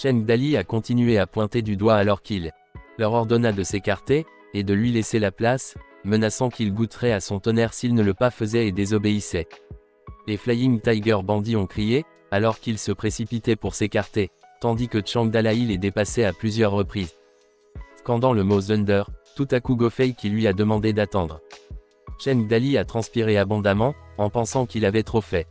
Cheng Dali a continué à pointer du doigt alors qu'il leur ordonna de s'écarter, et de lui laisser la place, menaçant qu'il goûterait à son tonnerre s'il ne le pas faisait et désobéissait. Les Flying Tiger bandits ont crié, alors qu'ils se précipitaient pour s'écarter, tandis que Chang Dalaï les dépassait à plusieurs reprises. Scandant le mot Thunder, tout à coup Gofei qui lui a demandé d'attendre. Cheng Dali a transpiré abondamment, en pensant qu'il avait trop fait.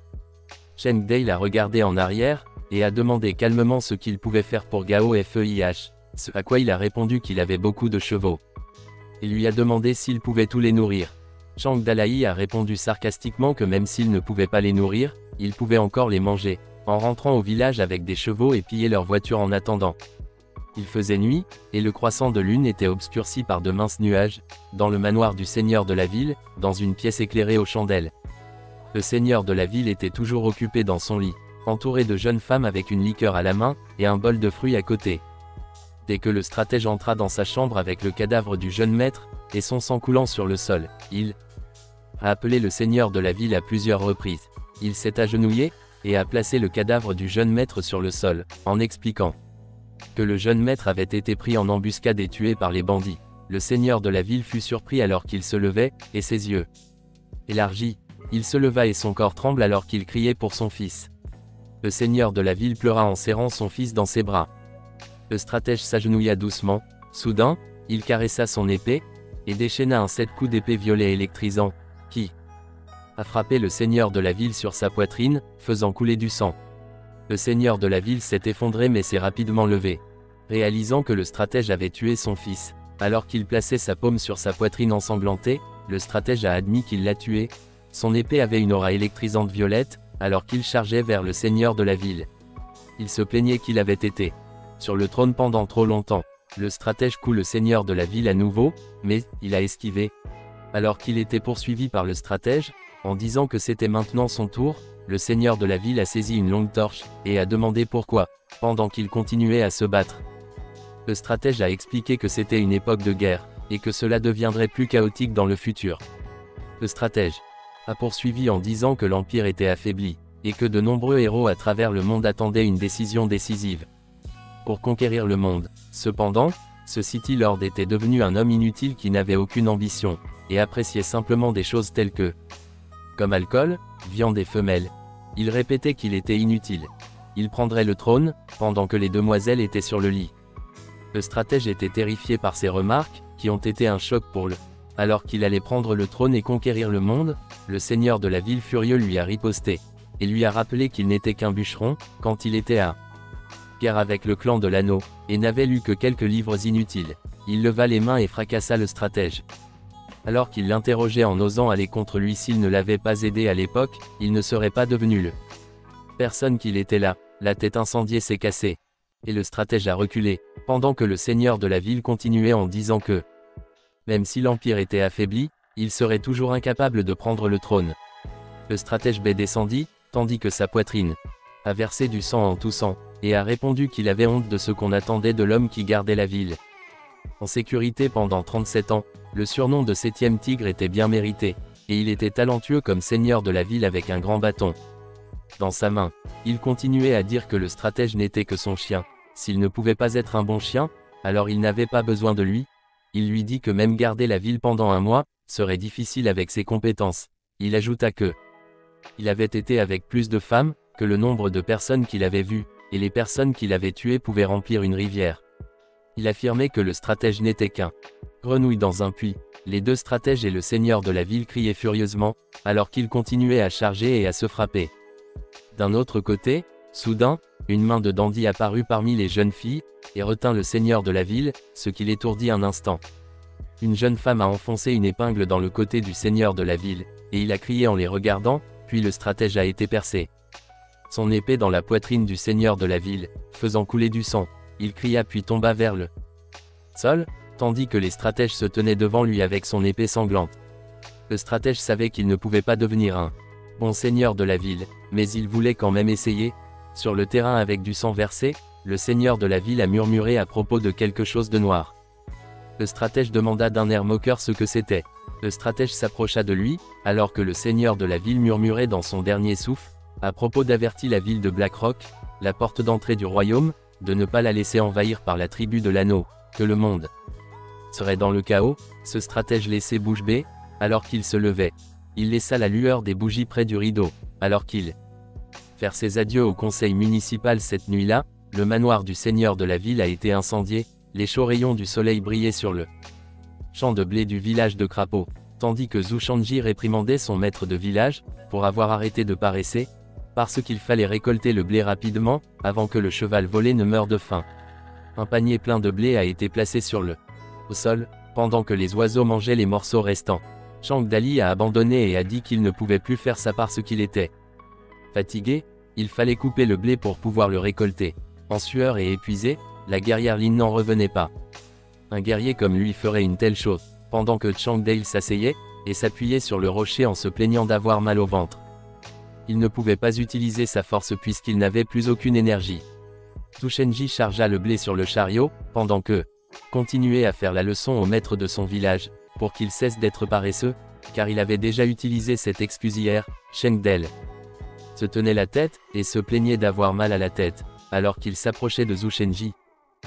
Cheng Dale a regardé en arrière, et a demandé calmement ce qu'il pouvait faire pour Gao Feih, ce à quoi il a répondu qu'il avait beaucoup de chevaux. Il lui a demandé s'il pouvait tous les nourrir. Chang Dalaï a répondu sarcastiquement que même s'il ne pouvait pas les nourrir, il pouvait encore les manger, en rentrant au village avec des chevaux et piller leur voiture en attendant. Il faisait nuit, et le croissant de lune était obscurci par de minces nuages, dans le manoir du seigneur de la ville, dans une pièce éclairée aux chandelles. Le seigneur de la ville était toujours occupé dans son lit, entouré de jeunes femmes avec une liqueur à la main, et un bol de fruits à côté. Dès que le stratège entra dans sa chambre avec le cadavre du jeune maître, et son sang coulant sur le sol, il a appelé le seigneur de la ville à plusieurs reprises. Il s'est agenouillé, et a placé le cadavre du jeune maître sur le sol, en expliquant que le jeune maître avait été pris en embuscade et tué par les bandits. Le seigneur de la ville fut surpris alors qu'il se levait, et ses yeux élargis. Il se leva et son corps tremble alors qu'il criait pour son fils. Le seigneur de la ville pleura en serrant son fils dans ses bras. Le stratège s'agenouilla doucement, soudain, il caressa son épée, et déchaîna un 7 coups d'épée violet électrisant, qui a frappé le seigneur de la ville sur sa poitrine, faisant couler du sang. Le seigneur de la ville s'est effondré mais s'est rapidement levé. Réalisant que le stratège avait tué son fils, alors qu'il plaçait sa paume sur sa poitrine ensanglantée, le stratège a admis qu'il l'a tué. Son épée avait une aura électrisante violette, alors qu'il chargeait vers le seigneur de la ville. Il se plaignait qu'il avait été sur le trône pendant trop longtemps. Le stratège coud le seigneur de la ville à nouveau, mais il a esquivé. Alors qu'il était poursuivi par le stratège, en disant que c'était maintenant son tour, le seigneur de la ville a saisi une longue torche, et a demandé pourquoi, pendant qu'il continuait à se battre. Le stratège a expliqué que c'était une époque de guerre, et que cela deviendrait plus chaotique dans le futur. Le stratège a poursuivi en disant que l'Empire était affaibli, et que de nombreux héros à travers le monde attendaient une décision décisive pour conquérir le monde. Cependant, ce City Lord était devenu un homme inutile qui n'avait aucune ambition, et appréciait simplement des choses telles que comme alcool, viande et femelles. Il répétait qu'il était inutile. Il prendrait le trône, pendant que les demoiselles étaient sur le lit. Le stratège était terrifié par ces remarques, qui ont été un choc pour le. Alors qu'il allait prendre le trône et conquérir le monde, le seigneur de la ville furieux lui a riposté, et lui a rappelé qu'il n'était qu'un bûcheron, quand il était à guerre avec le clan de l'anneau, et n'avait lu que quelques livres inutiles. Il leva les mains et fracassa le stratège. Alors qu'il l'interrogeait en osant aller contre lui s'il ne l'avait pas aidé à l'époque, il ne serait pas devenu le personne qu'il était là. La tête incendiée s'est cassée. Et le stratège a reculé, pendant que le seigneur de la ville continuait en disant que même si l'Empire était affaibli, il serait toujours incapable de prendre le trône. Le stratège B descendit, tandis que sa poitrine a versé du sang en toussant, et a répondu qu'il avait honte de ce qu'on attendait de l'homme qui gardait la ville en sécurité pendant 37 ans. Le surnom de 7e tigre était bien mérité, et il était talentueux comme seigneur de la ville avec un grand bâton dans sa main. Il continuait à dire que le stratège n'était que son chien. S'il ne pouvait pas être un bon chien, alors il n'avait pas besoin de lui. Il lui dit que même garder la ville pendant un mois serait difficile avec ses compétences. Il ajouta que il avait été avec plus de femmes que le nombre de personnes qu'il avait vues, et les personnes qu'il avait tuées pouvaient remplir une rivière. Il affirmait que le stratège n'était qu'un grenouille dans un puits. Les deux stratèges et le seigneur de la ville criaient furieusement, alors qu'ils continuaient à charger et à se frapper. D'un autre côté, soudain, une main de dandy apparut parmi les jeunes filles, et retint le seigneur de la ville, ce qui l'étourdit un instant. Une jeune femme a enfoncé une épingle dans le côté du seigneur de la ville, et il a crié en les regardant, puis le stratège a été percé. Son épée dans la poitrine du seigneur de la ville, faisant couler du sang. Il cria puis tomba vers le sol, tandis que les stratèges se tenaient devant lui avec son épée sanglante. Le stratège savait qu'il ne pouvait pas devenir un bon seigneur de la ville, mais il voulait quand même essayer. Sur le terrain avec du sang versé, le seigneur de la ville a murmuré à propos de quelque chose de noir. Le stratège demanda d'un air moqueur ce que c'était. Le stratège s'approcha de lui, alors que le seigneur de la ville murmurait dans son dernier souffle, à propos d'avertir la ville de Blackrock, la porte d'entrée du royaume, de ne pas la laisser envahir par la tribu de l'anneau, que le monde serait dans le chaos. Ce stratège laissait bouche bée, alors qu'il se levait. Il laissa la lueur des bougies près du rideau, alors qu'il faire ses adieux au conseil municipal. Cette nuit-là, le manoir du seigneur de la ville a été incendié, les chauds rayons du soleil brillaient sur le champ de blé du village de Crapaud, tandis que Zhou Shanji réprimandait son maître de village, pour avoir arrêté de paresser, parce qu'il fallait récolter le blé rapidement, avant que le cheval volé ne meure de faim. Un panier plein de blé a été placé au sol, pendant que les oiseaux mangeaient les morceaux restants. Chang Dali a abandonné et a dit qu'il ne pouvait plus faire ça parce qu'il était fatigué. Il fallait couper le blé pour pouvoir le récolter. En sueur et épuisé, la guerrière Lin n'en revenait pas. Un guerrier comme lui ferait une telle chose, pendant que Chang Dale s'asseyait, et s'appuyait sur le rocher en se plaignant d'avoir mal au ventre. Il ne pouvait pas utiliser sa force puisqu'il n'avait plus aucune énergie. Zhou Shenji chargea le blé sur le chariot, pendant que continuait à faire la leçon au maître de son village, pour qu'il cesse d'être paresseux, car il avait déjà utilisé cette excuse hier. Cheng Del se tenait la tête, et se plaignait d'avoir mal à la tête, alors qu'il s'approchait de Zhou Shenji.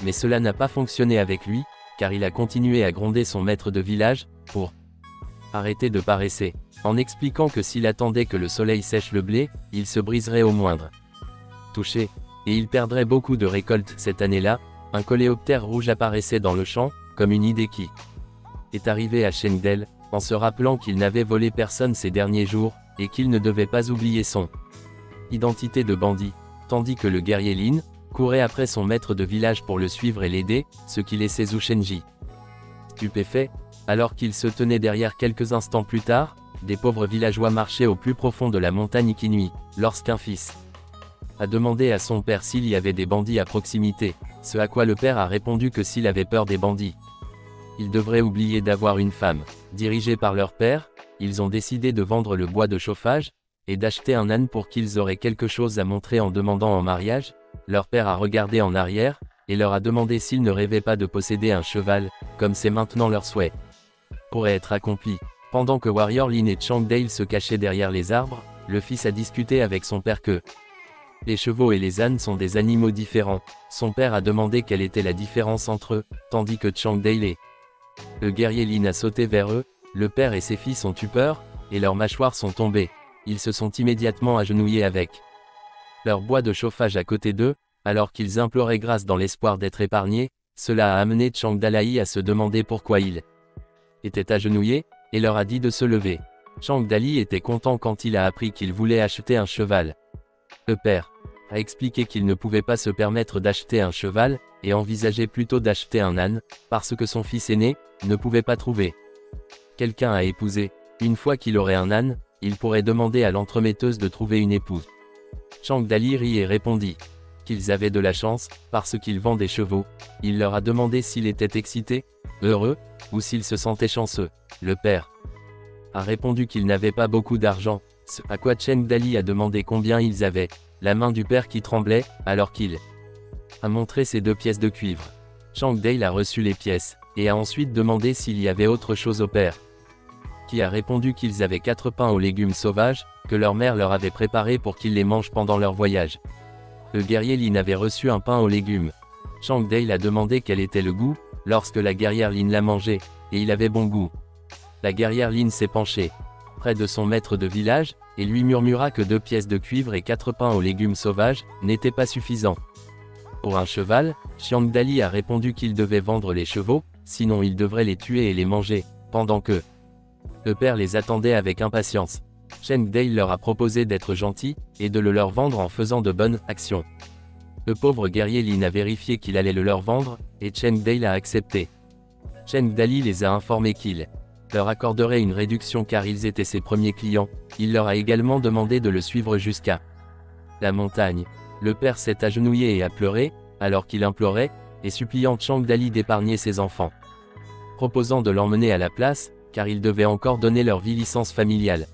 Mais cela n'a pas fonctionné avec lui, car il a continué à gronder son maître de village, pour arrêter de paresser, en expliquant que s'il attendait que le soleil sèche le blé, il se briserait au moindre toucher, et il perdrait beaucoup de récoltes. Cette année-là, un coléoptère rouge apparaissait dans le champ, comme une idée qui est arrivée à Chengdel, en se rappelant qu'il n'avait volé personne ces derniers jours, et qu'il ne devait pas oublier son identité de bandit, tandis que le guerrier Lin courait après son maître de village pour le suivre et l'aider, ce qui laissait Zhou Shenji stupéfait, alors qu'il se tenait derrière. Quelques instants plus tard, des pauvres villageois marchaient au plus profond de la montagne qui nuit, lorsqu'un fils a demandé à son père s'il y avait des bandits à proximité, ce à quoi le père a répondu que s'il avait peur des bandits, il devrait oublier d'avoir une femme. Dirigés par leur père, ils ont décidé de vendre le bois de chauffage, et d'acheter un âne pour qu'ils auraient quelque chose à montrer en demandant en mariage. Leur père a regardé en arrière, et leur a demandé s'ils ne rêvaient pas de posséder un cheval, comme c'est maintenant leur souhait pourrait être accompli. Pendant que Warrior Lin et Chang Dale se cachaient derrière les arbres, le fils a discuté avec son père que les chevaux et les ânes sont des animaux différents. Son père a demandé quelle était la différence entre eux, tandis que Chang Dale et le guerrier Lin a sauté vers eux. Le père et ses fils ont eu peur, et leurs mâchoires sont tombées. Ils se sont immédiatement agenouillés avec leur bois de chauffage à côté d'eux, alors qu'ils imploraient grâce dans l'espoir d'être épargnés. Cela a amené Chang Dalai à se demander pourquoi il était agenouillé, et leur a dit de se lever. Chang Dali était content quand il a appris qu'il voulait acheter un cheval. Le père a expliqué qu'il ne pouvait pas se permettre d'acheter un cheval, et envisageait plutôt d'acheter un âne, parce que son fils aîné ne pouvait pas trouver quelqu'un à épouser. Une fois qu'il aurait un âne, il pourrait demander à l'entremetteuse de trouver une épouse. Chang Dali rit et répondit qu'ils avaient de la chance, parce qu'ils vendent des chevaux. Il leur a demandé s'il était excité, heureux, ou s'il se sentait chanceux. Le père a répondu qu'il n'avait pas beaucoup d'argent, ce à quoi Cheng Dali a demandé combien ils avaient. La main du père qui tremblait, alors qu'il a montré ses 2 pièces de cuivre. Chang Dale a reçu les pièces, et a ensuite demandé s'il y avait autre chose au père, qui a répondu qu'ils avaient 4 pains aux légumes sauvages, que leur mère leur avait préparés pour qu'ils les mangent pendant leur voyage. Le guerrier Lin avait reçu un pain aux légumes. Chang Dale a demandé quel était le goût, lorsque la guerrière Lin l'a mangé, et il avait bon goût. La guerrière Lin s'est penchée près de son maître de village, et lui murmura que 2 pièces de cuivre et 4 pains aux légumes sauvages n'étaient pas suffisants pour un cheval. Chang Dali a répondu qu'il devait vendre les chevaux, sinon il devrait les tuer et les manger, pendant que le père les attendait avec impatience. Cheng Dale leur a proposé d'être gentil, et de le leur vendre en faisant de bonnes actions. Le pauvre guerrier Lin a vérifié qu'il allait le leur vendre, et Cheng Dale a accepté. Cheng Dali les a informés qu'il leur accorderait une réduction car ils étaient ses premiers clients. Il leur a également demandé de le suivre jusqu'à la montagne. Le père s'est agenouillé et a pleuré, alors qu'il implorait, et suppliant Chang Dali d'épargner ses enfants, proposant de l'emmener à la place, car ils devaient encore donner leur vie licence familiale.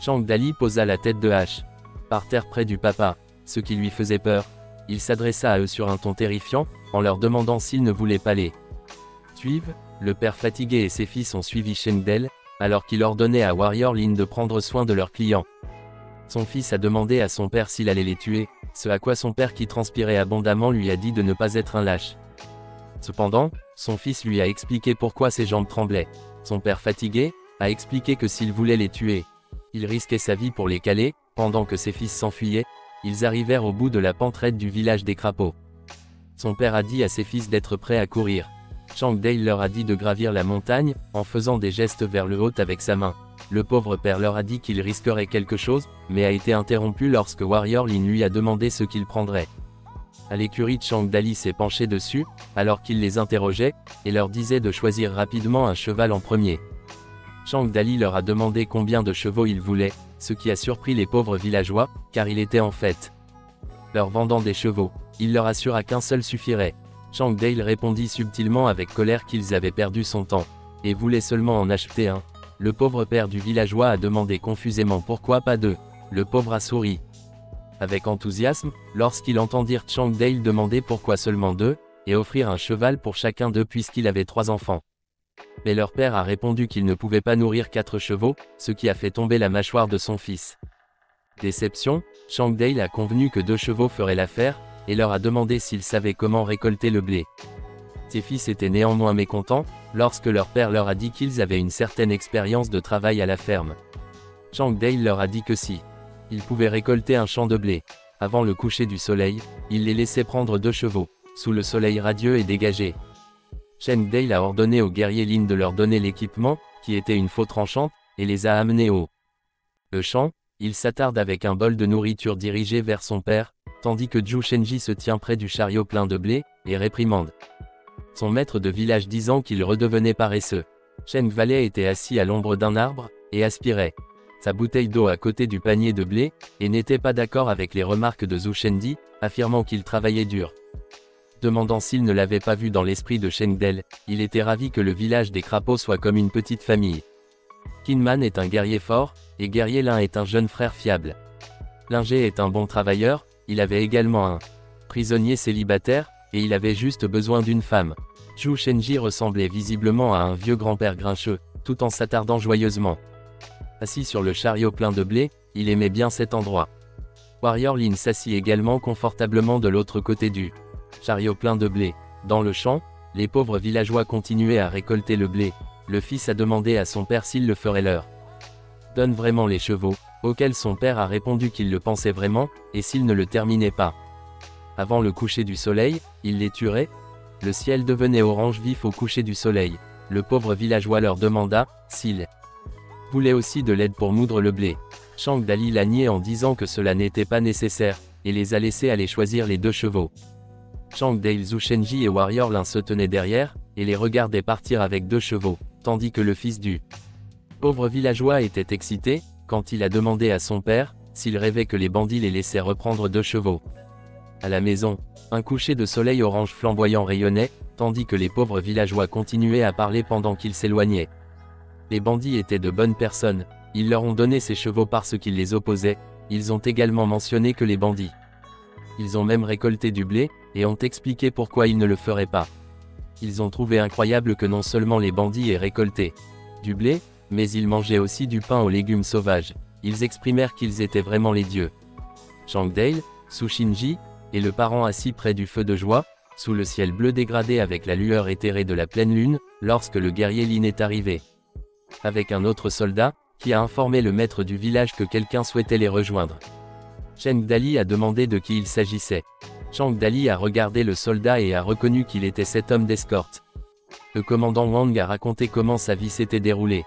Chang Dali posa la tête de hache par terre près du papa, ce qui lui faisait peur. Il s'adressa à eux sur un ton terrifiant, en leur demandant s'ils ne voulaient pas les suivre. Le père fatigué et ses fils ont suivi Cheng Dale, alors qu'il ordonnait à Warrior Lin de prendre soin de leurs clients. Son fils a demandé à son père s'il allait les tuer, ce à quoi son père qui transpirait abondamment lui a dit de ne pas être un lâche. Cependant, son fils lui a expliqué pourquoi ses jambes tremblaient. Son père fatigué, a expliqué que s'il voulait les tuer, il risquait sa vie pour les caler. Pendant que ses fils s'enfuyaient, ils arrivèrent au bout de la pente raide du village des crapauds. Son père a dit à ses fils d'être prêts à courir. Changdale leur a dit de gravir la montagne, en faisant des gestes vers le haut avec sa main. Le pauvre père leur a dit qu'il risquerait quelque chose, mais a été interrompu lorsque Warrior Lin lui a demandé ce qu'il prendrait. À l'écurie, Changdali s'est penché dessus, alors qu'il les interrogeait, et leur disait de choisir rapidement un cheval en premier. Changdali leur a demandé combien de chevaux ils voulaient, ce qui a surpris les pauvres villageois, car il était en fête. Leur vendant des chevaux, il leur assura qu'un seul suffirait. Changdale répondit subtilement avec colère qu'ils avaient perdu son temps, et voulait seulement en acheter un. Le pauvre père du villageois a demandé confusément pourquoi pas deux. Le pauvre a souri avec enthousiasme, lorsqu'ils entendirent Changdale demander pourquoi seulement deux, et offrir un cheval pour chacun d'eux puisqu'il avait 3 enfants. Mais leur père a répondu qu'il ne pouvait pas nourrir 4 chevaux, ce qui a fait tomber la mâchoire de son fils. Déception, Changdale a convenu que 2 chevaux feraient l'affaire, et leur a demandé s'ils savaient comment récolter le blé. Ses fils étaient néanmoins mécontents, lorsque leur père leur a dit qu'ils avaient une certaine expérience de travail à la ferme. Changdale leur a dit que si ils pouvaient récolter un champ de blé avant le coucher du soleil, il les laissait prendre 2 chevaux, sous le soleil radieux et dégagé. Changdale a ordonné aux guerriers Lin de leur donner l'équipement, qui était une faux tranchante, et les a amenés au champ. Il s'attarde avec un bol de nourriture dirigé vers son père, tandis que Zhu Shenji se tient près du chariot plein de blé, et réprimande son maître de village disant qu'il redevenait paresseux. Cheng Valet était assis à l'ombre d'un arbre, et aspirait sa bouteille d'eau à côté du panier de blé, et n'était pas d'accord avec les remarques de Zhu Shenji, affirmant qu'il travaillait dur. Demandant s'il ne l'avait pas vu dans l'esprit de Chengdale, il était ravi que le village des crapauds soit comme une petite famille. Kinman est un guerrier fort, et Guerrier Lin est un jeune frère fiable. Lingé est un bon travailleur, il avait également un prisonnier célibataire, et il avait juste besoin d'une femme. Zhu Shenji ressemblait visiblement à un vieux grand-père grincheux, tout en s'attardant joyeusement. Assis sur le chariot plein de blé, il aimait bien cet endroit. Warrior Lin s'assit également confortablement de l'autre côté du chariot plein de blé. Dans le champ, les pauvres villageois continuaient à récolter le blé. Le fils a demandé à son père s'il le ferait leur donne vraiment les chevaux, auquel son père a répondu qu'il le pensait vraiment, et s'il ne le terminait pas avant le coucher du soleil, il les tuerait. Le ciel devenait orange vif au coucher du soleil. Le pauvre villageois leur demanda s'ils voulaient aussi de l'aide pour moudre le blé. Changdali l'a nié en disant que cela n'était pas nécessaire, et les a laissés aller choisir les 2 chevaux. Changdale, Zhu Shenji et Warrior Lin se tenaient derrière, et les regardaient partir avec 2 chevaux, tandis que le fils du pauvre villageois était excité, quand il a demandé à son père s'il rêvait que les bandits les laissaient reprendre 2 chevaux. À la maison, un coucher de soleil orange flamboyant rayonnait, tandis que les pauvres villageois continuaient à parler pendant qu'ils s'éloignaient. Les bandits étaient de bonnes personnes, ils leur ont donné ces chevaux parce qu'ils les opposaient, ils ont également mentionné que les bandits. Ils ont même récolté du blé, et ont expliqué pourquoi ils ne le feraient pas. Ils ont trouvé incroyable que non seulement les bandits aient récolté du blé, mais ils mangeaient aussi du pain aux légumes sauvages. Ils exprimèrent qu'ils étaient vraiment les dieux. Changdale, Zhu Shenji, et le parent assis près du feu de joie, sous le ciel bleu dégradé avec la lueur éthérée de la pleine lune, lorsque le guerrier Lin est arrivé. Avec un autre soldat, qui a informé le maître du village que quelqu'un souhaitait les rejoindre. Changdali a demandé de qui il s'agissait. Changdali a regardé le soldat et a reconnu qu'il était cet homme d'escorte. Le commandant Wang a raconté comment sa vie s'était déroulée.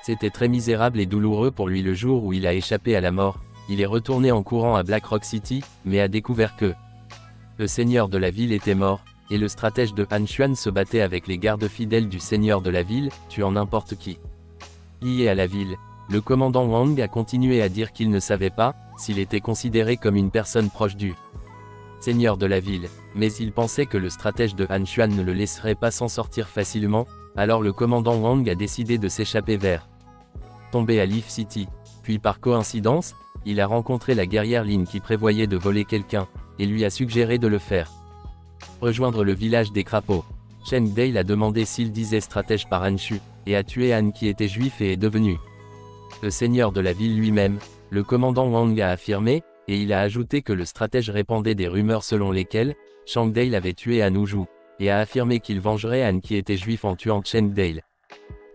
C'était très misérable et douloureux pour lui le jour où il a échappé à la mort. Il est retourné en courant à Black Rock City, mais a découvert que le seigneur de la ville était mort, et le stratège de Han Xuan se battait avec les gardes fidèles du seigneur de la ville, tuant n'importe qui lié à la ville. Le commandant Wang a continué à dire qu'il ne savait pas s'il était considéré comme une personne proche du seigneur de la ville, mais il pensait que le stratège de Han Xuan ne le laisserait pas s'en sortir facilement, alors le commandant Wang a décidé de s'échapper vers tomber à Leaf City. Puis par coïncidence, il a rencontré la guerrière Lin qui prévoyait de voler quelqu'un, et lui a suggéré de le faire rejoindre le village des crapauds. Changdale a demandé s'il disait stratège par Han Shu, et a tué Han qui était juif et est devenu le seigneur de la ville lui-même. Le commandant Wang a affirmé, et il a ajouté que le stratège répandait des rumeurs selon lesquelles Chang Dale avait tué Han Wuzhu, et a affirmé qu'il vengerait Han qui était juif en tuant Cheng Dale.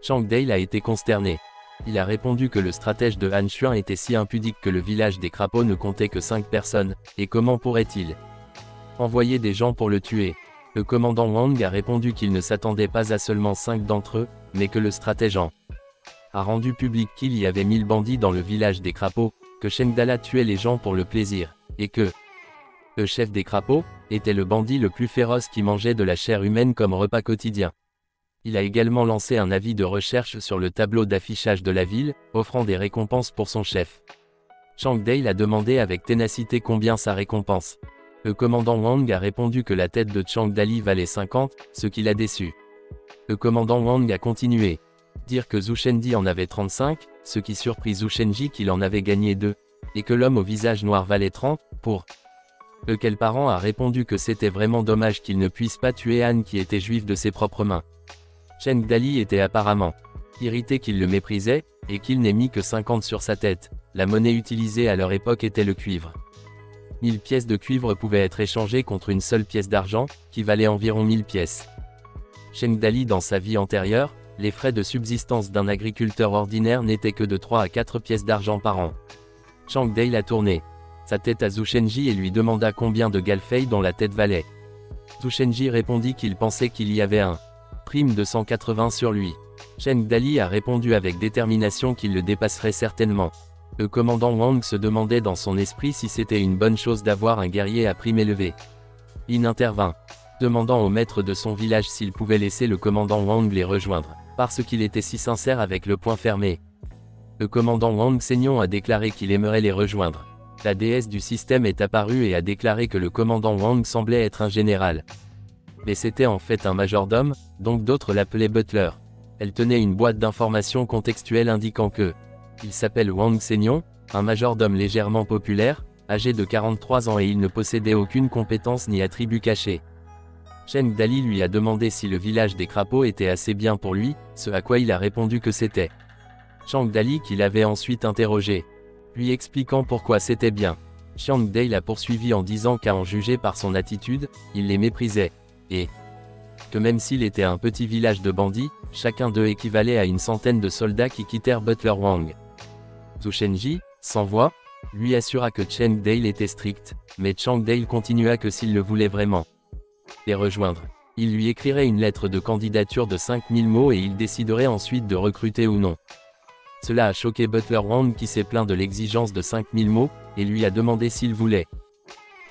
Chang Dale a été consterné. Il a répondu que le stratège de Han Xuan était si impudique que le village des crapauds ne comptait que 5 personnes, et comment pourrait-il envoyer des gens pour le tuer? Le commandant Wang a répondu qu'il ne s'attendait pas à seulement 5 d'entre eux, mais que le stratège a rendu public qu'il y avait 1000 bandits dans le village des crapauds, que Cheng Dala tuait les gens pour le plaisir, et que le chef des crapauds était le bandit le plus féroce qui mangeait de la chair humaine comme repas quotidien. Il a également lancé un avis de recherche sur le tableau d'affichage de la ville, offrant des récompenses pour son chef. Chang Dale a demandé avec ténacité combien sa récompense. Le commandant Wang a répondu que la tête de Chang Dali valait 50, ce qui l'a déçu. Le commandant Wang a continué. Dire que Zhu Shenji en avait 35, ce qui surprit Zhu Shenji qu'il en avait gagné 2, et que l'homme au visage noir valait 30, pour lequel parent a répondu que c'était vraiment dommage qu'il ne puisse pas tuer Han qui était juif de ses propres mains. Cheng Dali était apparemment irrité qu'il le méprisait, et qu'il n'ait mis que 50 sur sa tête. La monnaie utilisée à leur époque était le cuivre. 1000 pièces de cuivre pouvaient être échangées contre une seule pièce d'argent, qui valait environ 1000 pièces. Cheng Dali dans sa vie antérieure, les frais de subsistance d'un agriculteur ordinaire n'étaient que de 3 à 4 pièces d'argent par an. Chang Dale a tourné sa tête à Zhu Shenji et lui demanda combien de galfei dont la tête valait. Zhu Shenji répondit qu'il pensait qu'il y avait un prime de 180 sur lui. Cheng Dali a répondu avec détermination qu'il le dépasserait certainement. Le commandant Wang se demandait dans son esprit si c'était une bonne chose d'avoir un guerrier à prime élevée. Il intervint, demandant au maître de son village s'il pouvait laisser le commandant Wang les rejoindre, parce qu'il était si sincère avec le poing fermé. Le commandant Wang Seignon a déclaré qu'il aimerait les rejoindre. La déesse du système est apparue et a déclaré que le commandant Wang semblait être un général. Mais c'était en fait un majordome, donc d'autres l'appelaient Butler. Elle tenait une boîte d'informations contextuelles indiquant que il s'appelle Wang Seignon, un majordome légèrement populaire, âgé de 43 ans et il ne possédait aucune compétence ni attribut caché. Cheng Dali lui a demandé si le village des crapauds était assez bien pour lui, ce à quoi il a répondu que c'était. Chang Dali qui l'avait ensuite interrogé, lui expliquant pourquoi c'était bien. Chang Dale a poursuivi en disant qu'à en juger par son attitude, il les méprisait, et que même s'il était un petit village de bandits, chacun d'eux équivalait à une centaine de soldats qui quittèrent Butler Wang. Zhu Shenji, sans voix, lui assura que Cheng Dale était strict, mais Chang Dale continua que s'il le voulait vraiment les rejoindre, il lui écrirait une lettre de candidature de 5000 mots et il déciderait ensuite de recruter ou non. Cela a choqué Butler Wang qui s'est plaint de l'exigence de 5000 mots, et lui a demandé s'il voulait.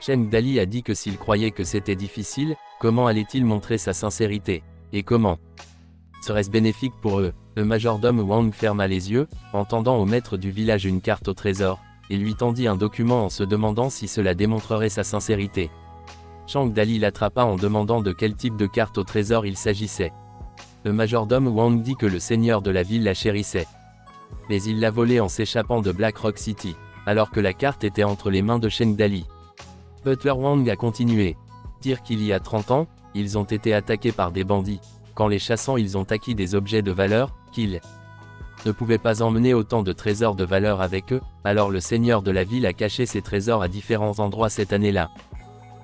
Cheng Dali a dit que s'il croyait que c'était difficile, comment allait-il montrer sa sincérité, et comment serait-ce bénéfique pour eux? Le majordome Wang ferma les yeux, en tendant au maître du village une carte au trésor, et lui tendit un document en se demandant si cela démontrerait sa sincérité. Chang Dali l'attrapa en demandant de quel type de carte au trésor il s'agissait. Le majordome Wang dit que le seigneur de la ville la chérissait. Mais il l'a volée en s'échappant de Black Rock City, alors que la carte était entre les mains de Cheng Dali. Butler Wang a continué. Dire qu'il y a 30 ans, ils ont été attaqués par des bandits. Qu'en les chassant ils ont acquis des objets de valeur, qu'ils ne pouvaient pas emmener autant de trésors de valeur avec eux, alors le seigneur de la ville a caché ses trésors à différents endroits cette année-là.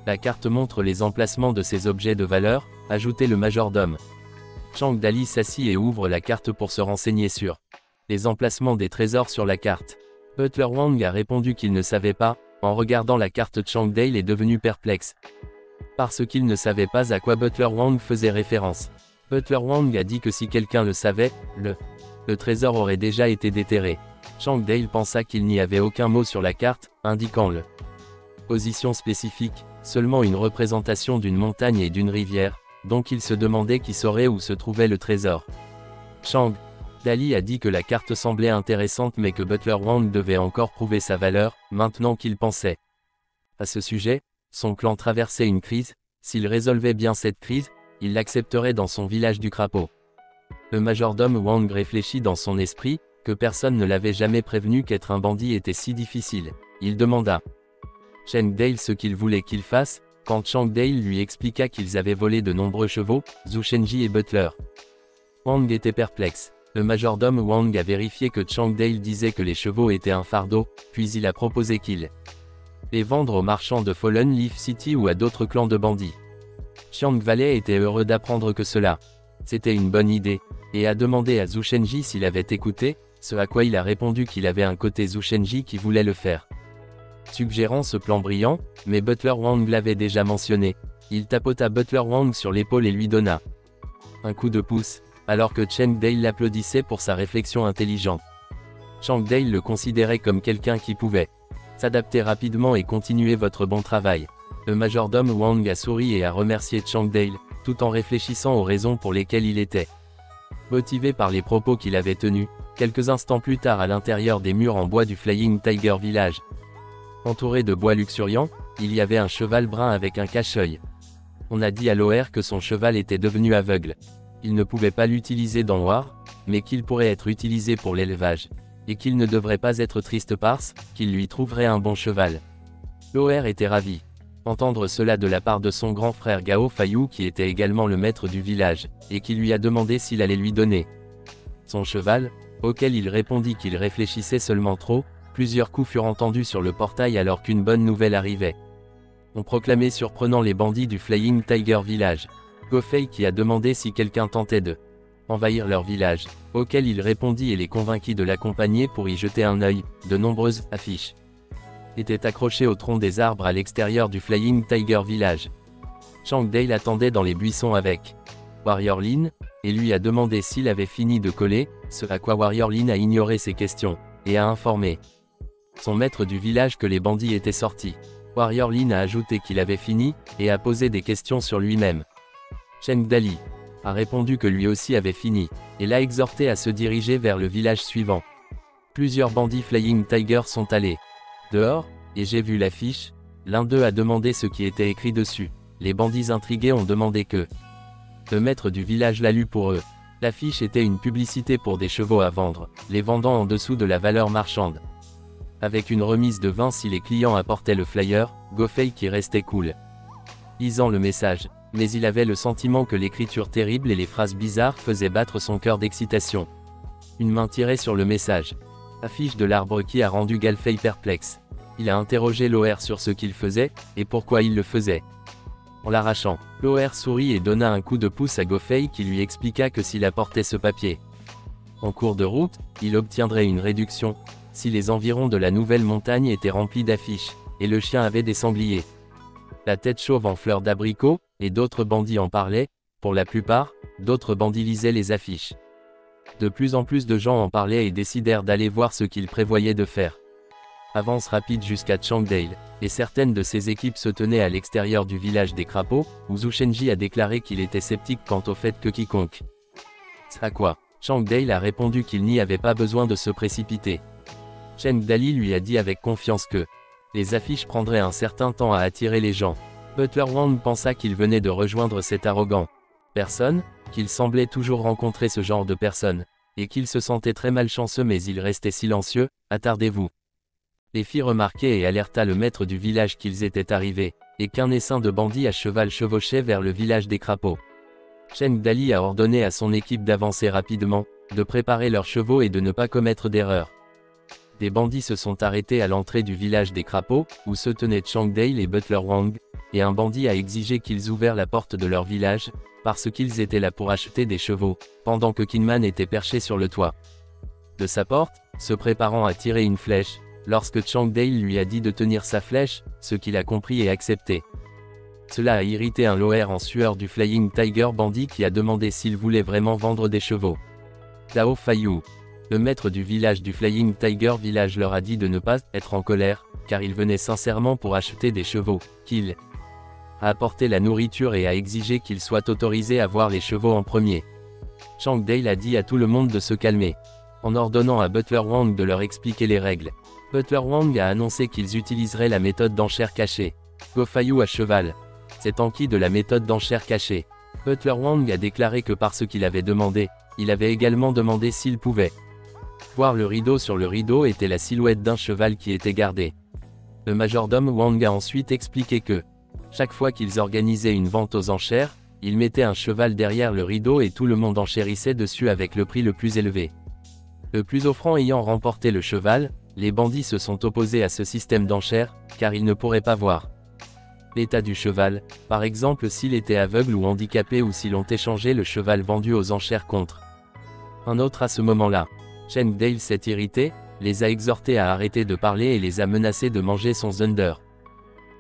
La carte montre les emplacements de ces objets de valeur, ajoutait le majordome. Chang Dali s'assit et ouvre la carte pour se renseigner sur les emplacements des trésors sur la carte. Butler Wang a répondu qu'il ne savait pas, en regardant la carte. Chang Dale est devenu perplexe, parce qu'il ne savait pas à quoi Butler Wang faisait référence. Butler Wang a dit que si quelqu'un le savait, le trésor aurait déjà été déterré. Chang Dale pensa qu'il n'y avait aucun mot sur la carte, indiquant le position spécifique, seulement une représentation d'une montagne et d'une rivière, donc il se demandait qui saurait où se trouvait le trésor. Chang Dali a dit que la carte semblait intéressante mais que Butler Wang devait encore prouver sa valeur, maintenant qu'il pensait à ce sujet. Son clan traversait une crise, s'il résolvait bien cette crise, il l'accepterait dans son village du crapaud. Le majordome Wang réfléchit dans son esprit, que personne ne l'avait jamais prévenu qu'être un bandit était si difficile. Il demanda Cheng Dale ce qu'il voulait qu'il fasse, quand Chang Dale lui expliqua qu'ils avaient volé de nombreux chevaux, Zhu Shenji et Butler Wang était perplexe. Le majordome Wang a vérifié que Changdale disait que les chevaux étaient un fardeau, puis il a proposé qu'il les vendre aux marchands de Fallen Leaf City ou à d'autres clans de bandits. Xiang Valley était heureux d'apprendre que cela c'était une bonne idée, et a demandé à Zhu Shenji s'il avait écouté, ce à quoi il a répondu qu'il avait un côté Zhu Shenji qui voulait le faire. Suggérant ce plan brillant, mais Butler Wang l'avait déjà mentionné. Il tapota Butler Wang sur l'épaule et lui donna un coup de pouce, alors que Changdale l'applaudissait pour sa réflexion intelligente. Changdale le considérait comme quelqu'un qui pouvait s'adapter rapidement et continuer votre bon travail. Le majordome Wang a souri et a remercié Changdale, tout en réfléchissant aux raisons pour lesquelles il était motivé par les propos qu'il avait tenus, quelques instants plus tard à l'intérieur des murs en bois du Flying Tiger Village. Entouré de bois luxuriant, il y avait un cheval brun avec un cache-œil. On a dit à l'OR que son cheval était devenu aveugle. Il ne pouvait pas l'utiliser dans War, mais qu'il pourrait être utilisé pour l'élevage. Et qu'il ne devrait pas être triste parce qu'il lui trouverait un bon cheval. L'OR était ravi. Entendre cela de la part de son grand frère Gao Fayou qui était également le maître du village, et qui lui a demandé s'il allait lui donner son cheval, auquel il répondit qu'il réfléchissait seulement trop. Plusieurs coups furent entendus sur le portail alors qu'une bonne nouvelle arrivait. On proclamait surprenant les bandits du Flying Tiger Village. Gofei qui a demandé si quelqu'un tentait de envahir leur village, auquel il répondit et les convainquit de l'accompagner pour y jeter un œil. De nombreuses affiches étaient accrochées au tronc des arbres à l'extérieur du Flying Tiger Village. Changdale attendait dans les buissons avec Warrior Lin, et lui a demandé s'il avait fini de coller, ce à quoi Warrior Lin a ignoré ses questions, et a informé son maître du village que les bandits étaient sortis. Warrior Lin a ajouté qu'il avait fini, et a posé des questions sur lui-même. Changdali a répondu que lui aussi avait fini, et l'a exhorté à se diriger vers le village suivant. Plusieurs bandits Flying Tiger sont allés dehors, et j'ai vu l'affiche. L'un d'eux a demandé ce qui était écrit dessus. Les bandits intrigués ont demandé que le maître du village l'a lu pour eux. L'affiche était une publicité pour des chevaux à vendre, les vendant en dessous de la valeur marchande. Avec une remise de 20 si les clients apportaient le flyer, Gofei qui restait cool, lisant le message, mais il avait le sentiment que l'écriture terrible et les phrases bizarres faisaient battre son cœur d'excitation. Une main tirait sur le message. Affiche de l'arbre qui a rendu Gofei perplexe. Il a interrogé l'OR sur ce qu'il faisait, et pourquoi il le faisait. En l'arrachant, l'OR sourit et donna un coup de pouce à Gofei qui lui expliqua que s'il apportait ce papier en cours de route, il obtiendrait une réduction, si les environs de la nouvelle montagne étaient remplis d'affiches, et le chien avait des sangliers. La tête chauve en fleurs d'abricot, et d'autres bandits en parlaient. Pour la plupart, d'autres bandits lisaient les affiches. De plus en plus de gens en parlaient et décidèrent d'aller voir ce qu'ils prévoyaient de faire. Avance rapide jusqu'à Changdale, et certaines de ses équipes se tenaient à l'extérieur du village des crapauds, où Zhu Shenji a déclaré qu'il était sceptique quant au fait que quiconque. À quoi Changdale a répondu qu'il n'y avait pas besoin de se précipiter. Changdali lui a dit avec confiance que les affiches prendraient un certain temps à attirer les gens. Butler Wang pensa qu'il venait de rejoindre cette arrogant personne, qu'il semblait toujours rencontrer ce genre de personne, et qu'il se sentait très malchanceux mais il restait silencieux. Attardez-vous. Les fit remarquer et alerta le maître du village qu'ils étaient arrivés, et qu'un essaim de bandits à cheval chevauchait vers le village des crapauds. Changdali a ordonné à son équipe d'avancer rapidement, de préparer leurs chevaux et de ne pas commettre d'erreur. Des bandits se sont arrêtés à l'entrée du village des crapauds, où se tenaient Changdale et Butler Wang, et un bandit a exigé qu'ils ouvrent la porte de leur village, parce qu'ils étaient là pour acheter des chevaux, pendant que Kinman était perché sur le toit de sa porte, se préparant à tirer une flèche, lorsque Changdale lui a dit de tenir sa flèche, ce qu'il a compris et accepté. Cela a irrité un LOR en sueur du Flying Tiger bandit qui a demandé s'il voulait vraiment vendre des chevaux. Gao Fayou, le maître du village du Flying Tiger Village, leur a dit de ne pas être en colère, car il venait sincèrement pour acheter des chevaux, qu'il a apporté la nourriture et a exigé qu'il soit autorisé à voir les chevaux en premier. Changdale a dit à tout le monde de se calmer, en ordonnant à Butler Wang de leur expliquer les règles. Butler Wang a annoncé qu'ils utiliseraient la méthode d'enchère cachée. Gofayou à cheval. C'est Anki de la méthode d'enchère cachée. Butler Wang a déclaré que parce qu'il avait demandé, il avait également demandé s'il pouvait voir le rideau. Sur le rideau était la silhouette d'un cheval qui était gardé. Le majordome Wang a ensuite expliqué que chaque fois qu'ils organisaient une vente aux enchères, il mettait un cheval derrière le rideau et tout le monde enchérissait dessus avec le prix le plus élevé. Le plus offrant ayant remporté le cheval, les bandits se sont opposés à ce système d'enchères, car ils ne pourraient pas voir l'état du cheval, par exemple s'il était aveugle ou handicapé ou si l'on échangeait le cheval vendu aux enchères contre un autre à ce moment-là. Cheng Dale s'est irrité, les a exhortés à arrêter de parler et les a menacés de manger son Thunder.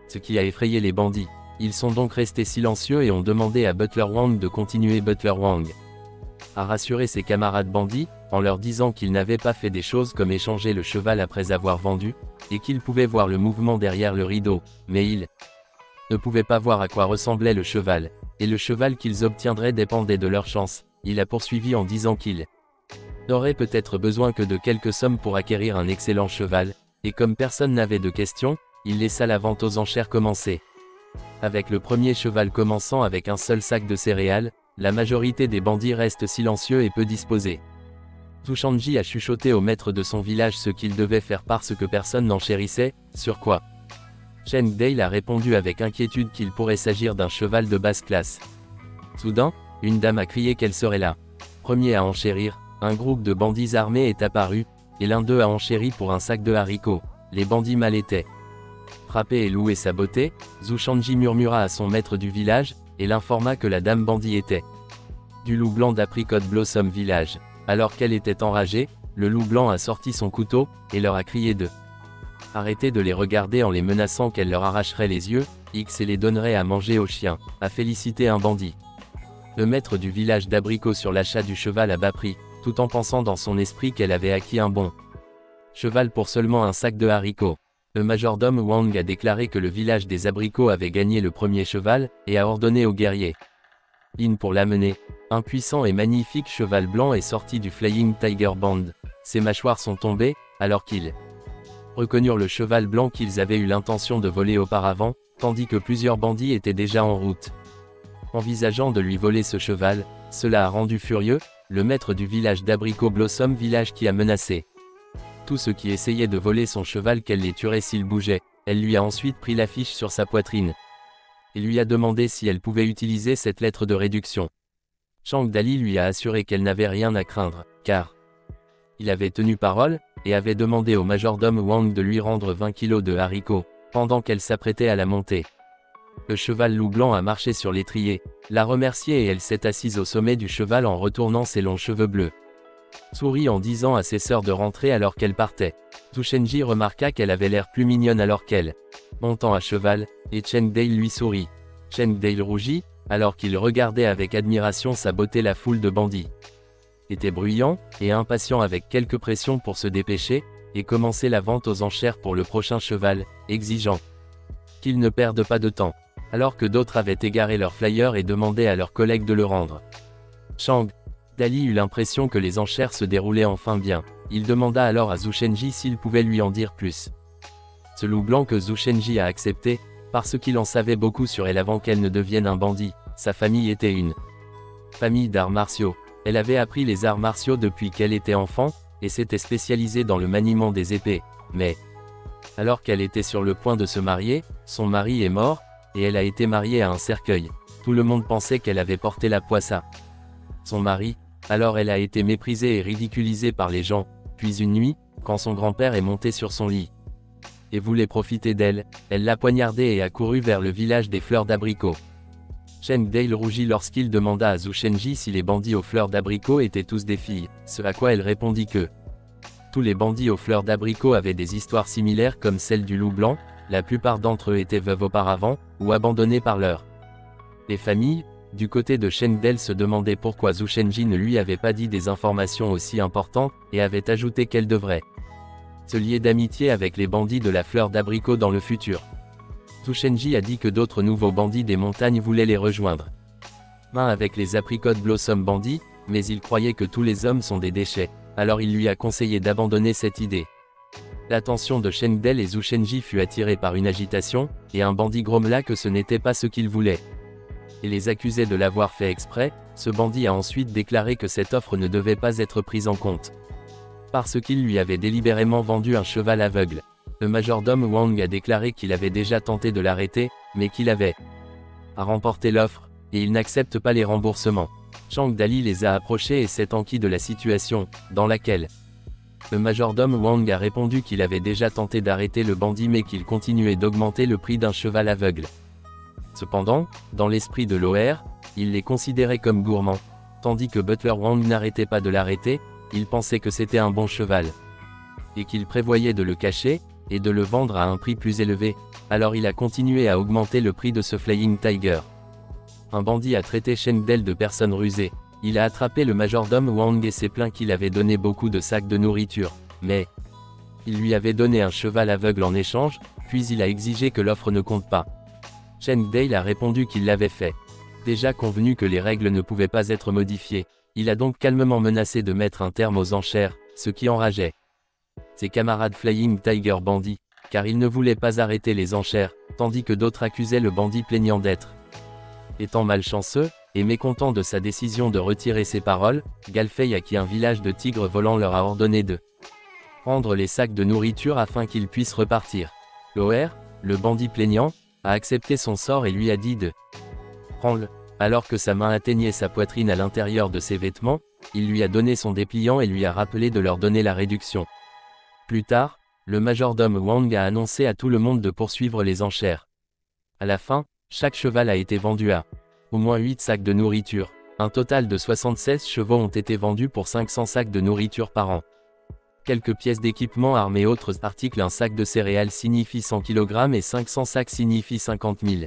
Ce qui a effrayé les bandits. Ils sont donc restés silencieux et ont demandé à Butler Wang de continuer. Butler Wang a rassuré ses camarades bandits, en leur disant qu'il n'avait pas fait des choses comme échanger le cheval après avoir vendu, et qu'il pouvait voir le mouvement derrière le rideau, mais il ne pouvait pas voir à quoi ressemblait le cheval, et le cheval qu'ils obtiendraient dépendait de leur chance. Il a poursuivi en disant qu'il n'aurait peut-être besoin que de quelques sommes pour acquérir un excellent cheval, et comme personne n'avait de questions, il laissa la vente aux enchères commencer. Avec le premier cheval commençant avec un seul sac de céréales, la majorité des bandits restent silencieux et peu disposés. Zhu Shanji a chuchoté au maître de son village ce qu'il devait faire parce que personne n'enchérissait, sur quoi Cheng Dale a répondu avec inquiétude qu'il pourrait s'agir d'un cheval de basse classe. Soudain, une dame a crié qu'elle serait là. Premier à enchérir, un groupe de bandits armés est apparu, et l'un d'eux a enchéri pour un sac de haricots. Les bandits mal étaient frappés et loué sa beauté. Zhu Shanji murmura à son maître du village, et l'informa que la dame bandit était du loup blanc d'Apricot Blossom Village. Alors qu'elle était enragée, le loup blanc a sorti son couteau, et leur a crié de arrêter de les regarder en les menaçant qu'elle leur arracherait les yeux, et les donnerait à manger aux chiens, a félicité un bandit. Le maître du village d'Abricot sur l'achat du cheval à bas prix, tout en pensant dans son esprit qu'elle avait acquis un bon cheval pour seulement un sac de haricots. Le majordome Wang a déclaré que le village des abricots avait gagné le premier cheval, et a ordonné aux guerriers Lin pour l'amener. Un puissant et magnifique cheval blanc est sorti du Flying Tiger Band. Ses mâchoires sont tombées, alors qu'ils reconnurent le cheval blanc qu'ils avaient eu l'intention de voler auparavant, tandis que plusieurs bandits étaient déjà en route. Envisageant de lui voler ce cheval, cela a rendu furieux le maître du village d'Abricot Blossom Village qui a menacé tous ceux qui essayaient de voler son cheval qu'elle les tuerait s'il bougeait. Elle lui a ensuite pris l'affiche sur sa poitrine et lui a demandé si elle pouvait utiliser cette lettre de réduction. Chang Dali lui a assuré qu'elle n'avait rien à craindre, car il avait tenu parole, et avait demandé au majordome Wang de lui rendre 20 kilos de haricots, pendant qu'elle s'apprêtait à la monter. Le cheval loup blanc a marché sur l'étrier, l'a remercié et elle s'est assise au sommet du cheval en retournant ses longs cheveux bleus. Sourit en disant à ses sœurs de rentrer alors qu'elle partait. Zhu Shenji remarqua qu'elle avait l'air plus mignonne alors qu'elle montant à cheval, et Cheng Dale lui sourit. Cheng Dale rougit, alors qu'il regardait avec admiration sa beauté. La foule de bandits était bruyant, et impatient avec quelques pressions pour se dépêcher, et commencer la vente aux enchères pour le prochain cheval, exigeant qu'ils ne perdent pas de temps, alors que d'autres avaient égaré leur flyer et demandé à leurs collègues de le rendre. Chang Dali eut l'impression que les enchères se déroulaient enfin bien. Il demanda alors à Zhu Shenji s'il pouvait lui en dire plus. Ce loup blanc que Zhu Shenji a accepté, parce qu'il en savait beaucoup sur elle avant qu'elle ne devienne un bandit. Sa famille était une famille d'arts martiaux. Elle avait appris les arts martiaux depuis qu'elle était enfant, et s'était spécialisée dans le maniement des épées. Mais, alors qu'elle était sur le point de se marier, son mari est mort, et elle a été mariée à un cercueil. Tout le monde pensait qu'elle avait porté la poisse à son mari, alors elle a été méprisée et ridiculisée par les gens. Puis une nuit, quand son grand-père est monté sur son lit et voulait profiter d'elle, elle l'a poignardée et a couru vers le village des fleurs d'abricot. Cheng Dale rougit lorsqu'il demanda à Zhu Shenji si les bandits aux fleurs d'abricot étaient tous des filles, ce à quoi elle répondit que tous les bandits aux fleurs d'abricot avaient des histoires similaires comme celle du loup blanc. La plupart d'entre eux étaient veuves auparavant, ou abandonnés par les familles. Du côté de Cheng Dale se demandait pourquoi Zhu Shenji ne lui avait pas dit des informations aussi importantes, et avait ajouté qu'elle devrait se lier d'amitié avec les bandits de la fleur d'abricot dans le futur. Zhu Shenji a dit que d'autres nouveaux bandits des montagnes voulaient les rejoindre. Main avec les Apricot Blossom bandits, mais il croyait que tous les hommes sont des déchets, alors il lui a conseillé d'abandonner cette idée. L'attention de Cheng Dale et Zhu Shenji fut attirée par une agitation, et un bandit grommela que ce n'était pas ce qu'il voulait. Et les accusait de l'avoir fait exprès. Ce bandit a ensuite déclaré que cette offre ne devait pas être prise en compte, parce qu'il lui avait délibérément vendu un cheval aveugle. Le majordome Wang a déclaré qu'il avait déjà tenté de l'arrêter, mais qu'il avait remporté l'offre. et ils n'acceptent pas les remboursements. Chang Dali les a approchés et s'est enquis de la situation, dans laquelle le majordome Wang a répondu qu'il avait déjà tenté d'arrêter le bandit mais qu'il continuait d'augmenter le prix d'un cheval aveugle. Cependant, dans l'esprit de l'OR, il les considérait comme gourmands, tandis que Butler Wang n'arrêtait pas de l'arrêter, il pensait que c'était un bon cheval, et qu'il prévoyait de le cacher, et de le vendre à un prix plus élevé, alors il a continué à augmenter le prix de ce Flying Tiger. Un bandit a traité Cheng Del de personne rusée. Il a attrapé le majordome Wang et s'est plaint qu'il avait donné beaucoup de sacs de nourriture, mais il lui avait donné un cheval aveugle en échange, puis il a exigé que l'offre ne compte pas. Cheng Del a répondu qu'il l'avait fait. Déjà convenu que les règles ne pouvaient pas être modifiées, il a donc calmement menacé de mettre un terme aux enchères, ce qui enrageait ses camarades Flying Tiger bandits, car il ne voulait pas arrêter les enchères, tandis que d'autres accusaient le bandit plaignant d'être étant malchanceux, et mécontent de sa décision de retirer ses paroles, Galfei, à qui un village de tigres volants leur a ordonné de prendre les sacs de nourriture afin qu'ils puissent repartir. L'OR, le bandit plaignant, a accepté son sort et lui a dit de prendre-le. Alors que sa main atteignait sa poitrine à l'intérieur de ses vêtements, il lui a donné son dépliant et lui a rappelé de leur donner la réduction. Plus tard, le majordome Wang a annoncé à tout le monde de poursuivre les enchères. À la fin, chaque cheval a été vendu à au moins 8 sacs de nourriture. Un total de 76 chevaux ont été vendus pour 500 sacs de nourriture par an. Quelques pièces d'équipement, armes et autres articles. Un sac de céréales signifie 100 kg et 500 sacs signifie 50 000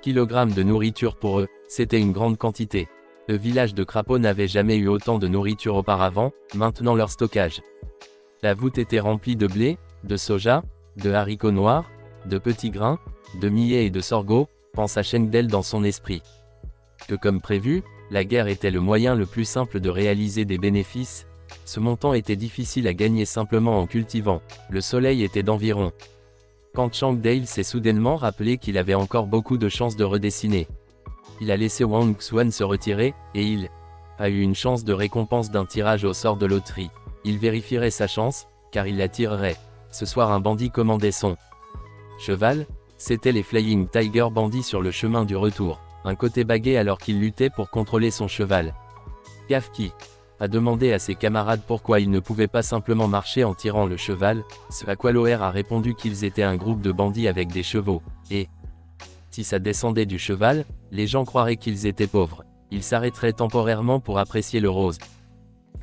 kg de nourriture pour eux, c'était une grande quantité. Le village de Crapaud n'avait jamais eu autant de nourriture auparavant, maintenant leur stockage. La voûte était remplie de blé, de soja, de haricots noirs, de petits grains, de millet et de sorgho, pensa Cheng Del dans son esprit. Que comme prévu, la guerre était le moyen le plus simple de réaliser des bénéfices. Ce montant était difficile à gagner simplement en cultivant. Le soleil était d'environ. Quand Chang Dale s'est soudainement rappelé qu'il avait encore beaucoup de chances de redessiner. Il a laissé Wang Xuan se retirer, et il a eu une chance de récompense d'un tirage au sort de loterie. Il vérifierait sa chance, car il la tirerait. Ce soir un bandit commandait son cheval. C'étaient les Flying Tiger bandits sur le chemin du retour. Un côté bagué alors qu'il luttait pour contrôler son cheval. Gafki a demandé à ses camarades pourquoi ils ne pouvaient pas simplement marcher en tirant le cheval, ce à quoi l'OR a répondu qu'ils étaient un groupe de bandits avec des chevaux, et si ça descendait du cheval, les gens croiraient qu'ils étaient pauvres. Ils s'arrêteraient temporairement pour apprécier le rose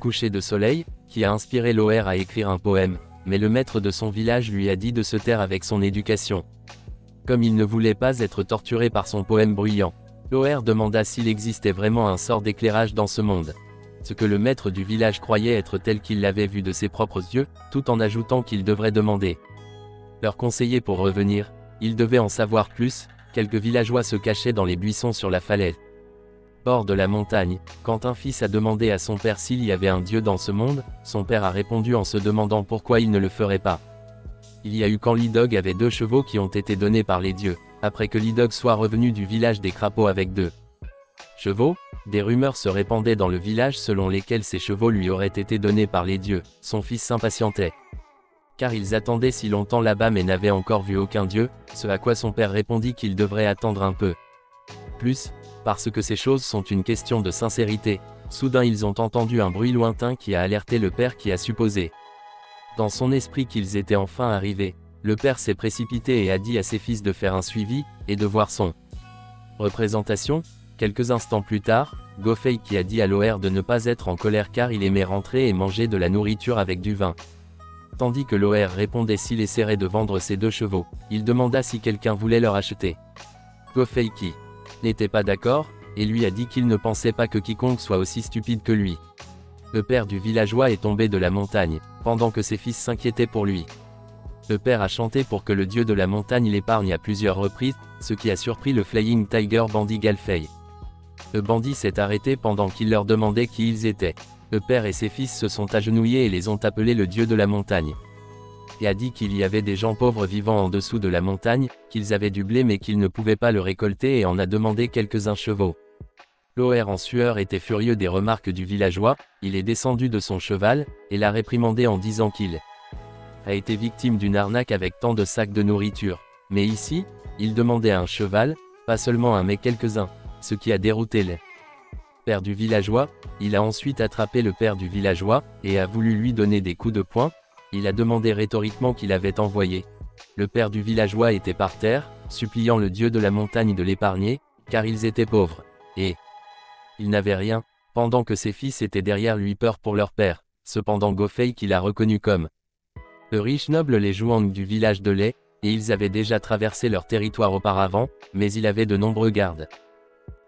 coucher de soleil, qui a inspiré l'OR à écrire un poème, mais le maître de son village lui a dit de se taire avec son éducation. Comme il ne voulait pas être torturé par son poème bruyant, l'OR demanda s'il existait vraiment un sort d'éclairage dans ce monde. Ce que le maître du village croyait être tel qu'il l'avait vu de ses propres yeux, tout en ajoutant qu'il devrait demander leur conseiller pour revenir. Il devait en savoir plus. Quelques villageois se cachaient dans les buissons sur la falaise bord de la montagne. Quand un fils a demandé à son père s'il y avait un dieu dans ce monde, son père a répondu en se demandant pourquoi il ne le ferait pas. Il y a eu quand Lidog avait 2 chevaux qui ont été donnés par les dieux. Après que Lidog soit revenu du village des crapauds avec 2 chevaux, des rumeurs se répandaient dans le village selon lesquelles ces chevaux lui auraient été donnés par les dieux. Son fils s'impatientait, car ils attendaient si longtemps là-bas mais n'avaient encore vu aucun dieu, ce à quoi son père répondit qu'il devrait attendre un peu plus, parce que ces choses sont une question de sincérité. Soudain ils ont entendu un bruit lointain qui a alerté le père qui a supposé dans son esprit qu'ils étaient enfin arrivés. Le père s'est précipité et a dit à ses fils de faire un suivi, et de voir son représentation. Quelques instants plus tard, Gofei qui a dit à l'OR de ne pas être en colère car il aimait rentrer et manger de la nourriture avec du vin. Tandis que l'OR répondait s'il essaierait de vendre ses 2 chevaux, il demanda si quelqu'un voulait leur acheter. Gofei qui n'était pas d'accord, et lui a dit qu'il ne pensait pas que quiconque soit aussi stupide que lui. Le père du villageois est tombé de la montagne, pendant que ses fils s'inquiétaient pour lui. Le père a chanté pour que le dieu de la montagne l'épargne à plusieurs reprises, ce qui a surpris le Flying Tiger bandit Galfei. Le bandit s'est arrêté pendant qu'il leur demandait qui ils étaient. Le père et ses fils se sont agenouillés et les ont appelés le dieu de la montagne. Et a dit qu'il y avait des gens pauvres vivant en dessous de la montagne, qu'ils avaient du blé mais qu'ils ne pouvaient pas le récolter et en a demandé quelques-uns chevaux. L'OR en sueur était furieux des remarques du villageois. Il est descendu de son cheval, et l'a réprimandé en disant qu'il a été victime d'une arnaque avec tant de sacs de nourriture. Mais ici, il demandait un cheval, pas seulement un mais quelques-uns. ce qui a dérouté le père du villageois. Il a ensuite attrapé le père du villageois, et a voulu lui donner des coups de poing. Il a demandé rhétoriquement qui l'avait envoyé. Le père du villageois était par terre, suppliant le dieu de la montagne de l'épargner, car ils étaient pauvres. Et il n'avait rien, pendant que ses fils étaient derrière lui peur pour leur père. Cependant Go-Fei qui l'a reconnu comme le riche noble les Zhuang du village de Lei, et ils avaient déjà traversé leur territoire auparavant, mais il avait de nombreux gardes.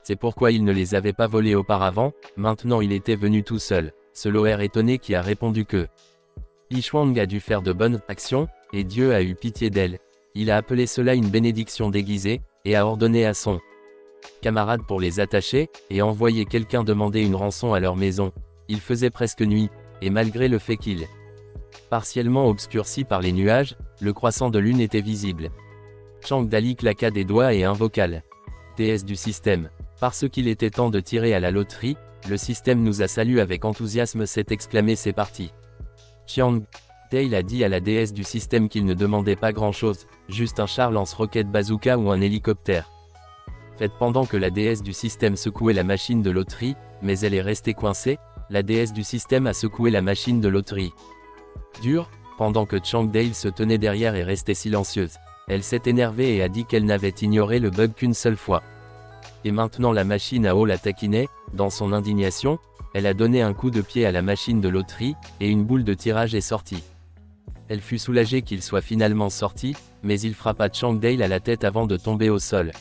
C'est pourquoi il ne les avait pas volés auparavant, maintenant il était venu tout seul. Ce Loer étonné qui a répondu que Li Shuang a dû faire de bonnes actions, et Dieu a eu pitié d'elle. Il a appelé cela une bénédiction déguisée, et a ordonné à son camarade pour les attacher, et envoyer quelqu'un demander une rançon à leur maison. Il faisait presque nuit, et malgré le fait qu'il partiellement obscurci par les nuages, le croissant de lune était visible. Chang Dali claqua des doigts et invoqua la déesse du système. Parce qu'il était temps de tirer à la loterie, le système nous a salué avec enthousiasme, s'est exclamé, c'est parti. Chiang Dale a dit à la déesse du système qu'il ne demandait pas grand-chose, juste un char lance-roquette bazooka ou un hélicoptère. Faites pendant que la déesse du système secouait la machine de loterie, mais elle est restée coincée, la déesse du système a secoué la machine de loterie. Dur, pendant que Chang Dale se tenait derrière et restait silencieuse. Elle s'est énervée et a dit qu'elle n'avait ignoré le bug qu'une seule fois. Et maintenant la machine à eau la taquinait. Dans son indignation, elle a donné un coup de pied à la machine de loterie, et une boule de tirage est sortie. Elle fut soulagée qu'il soit finalement sorti, mais il frappa Chang Dale à la tête avant de tomber au sol.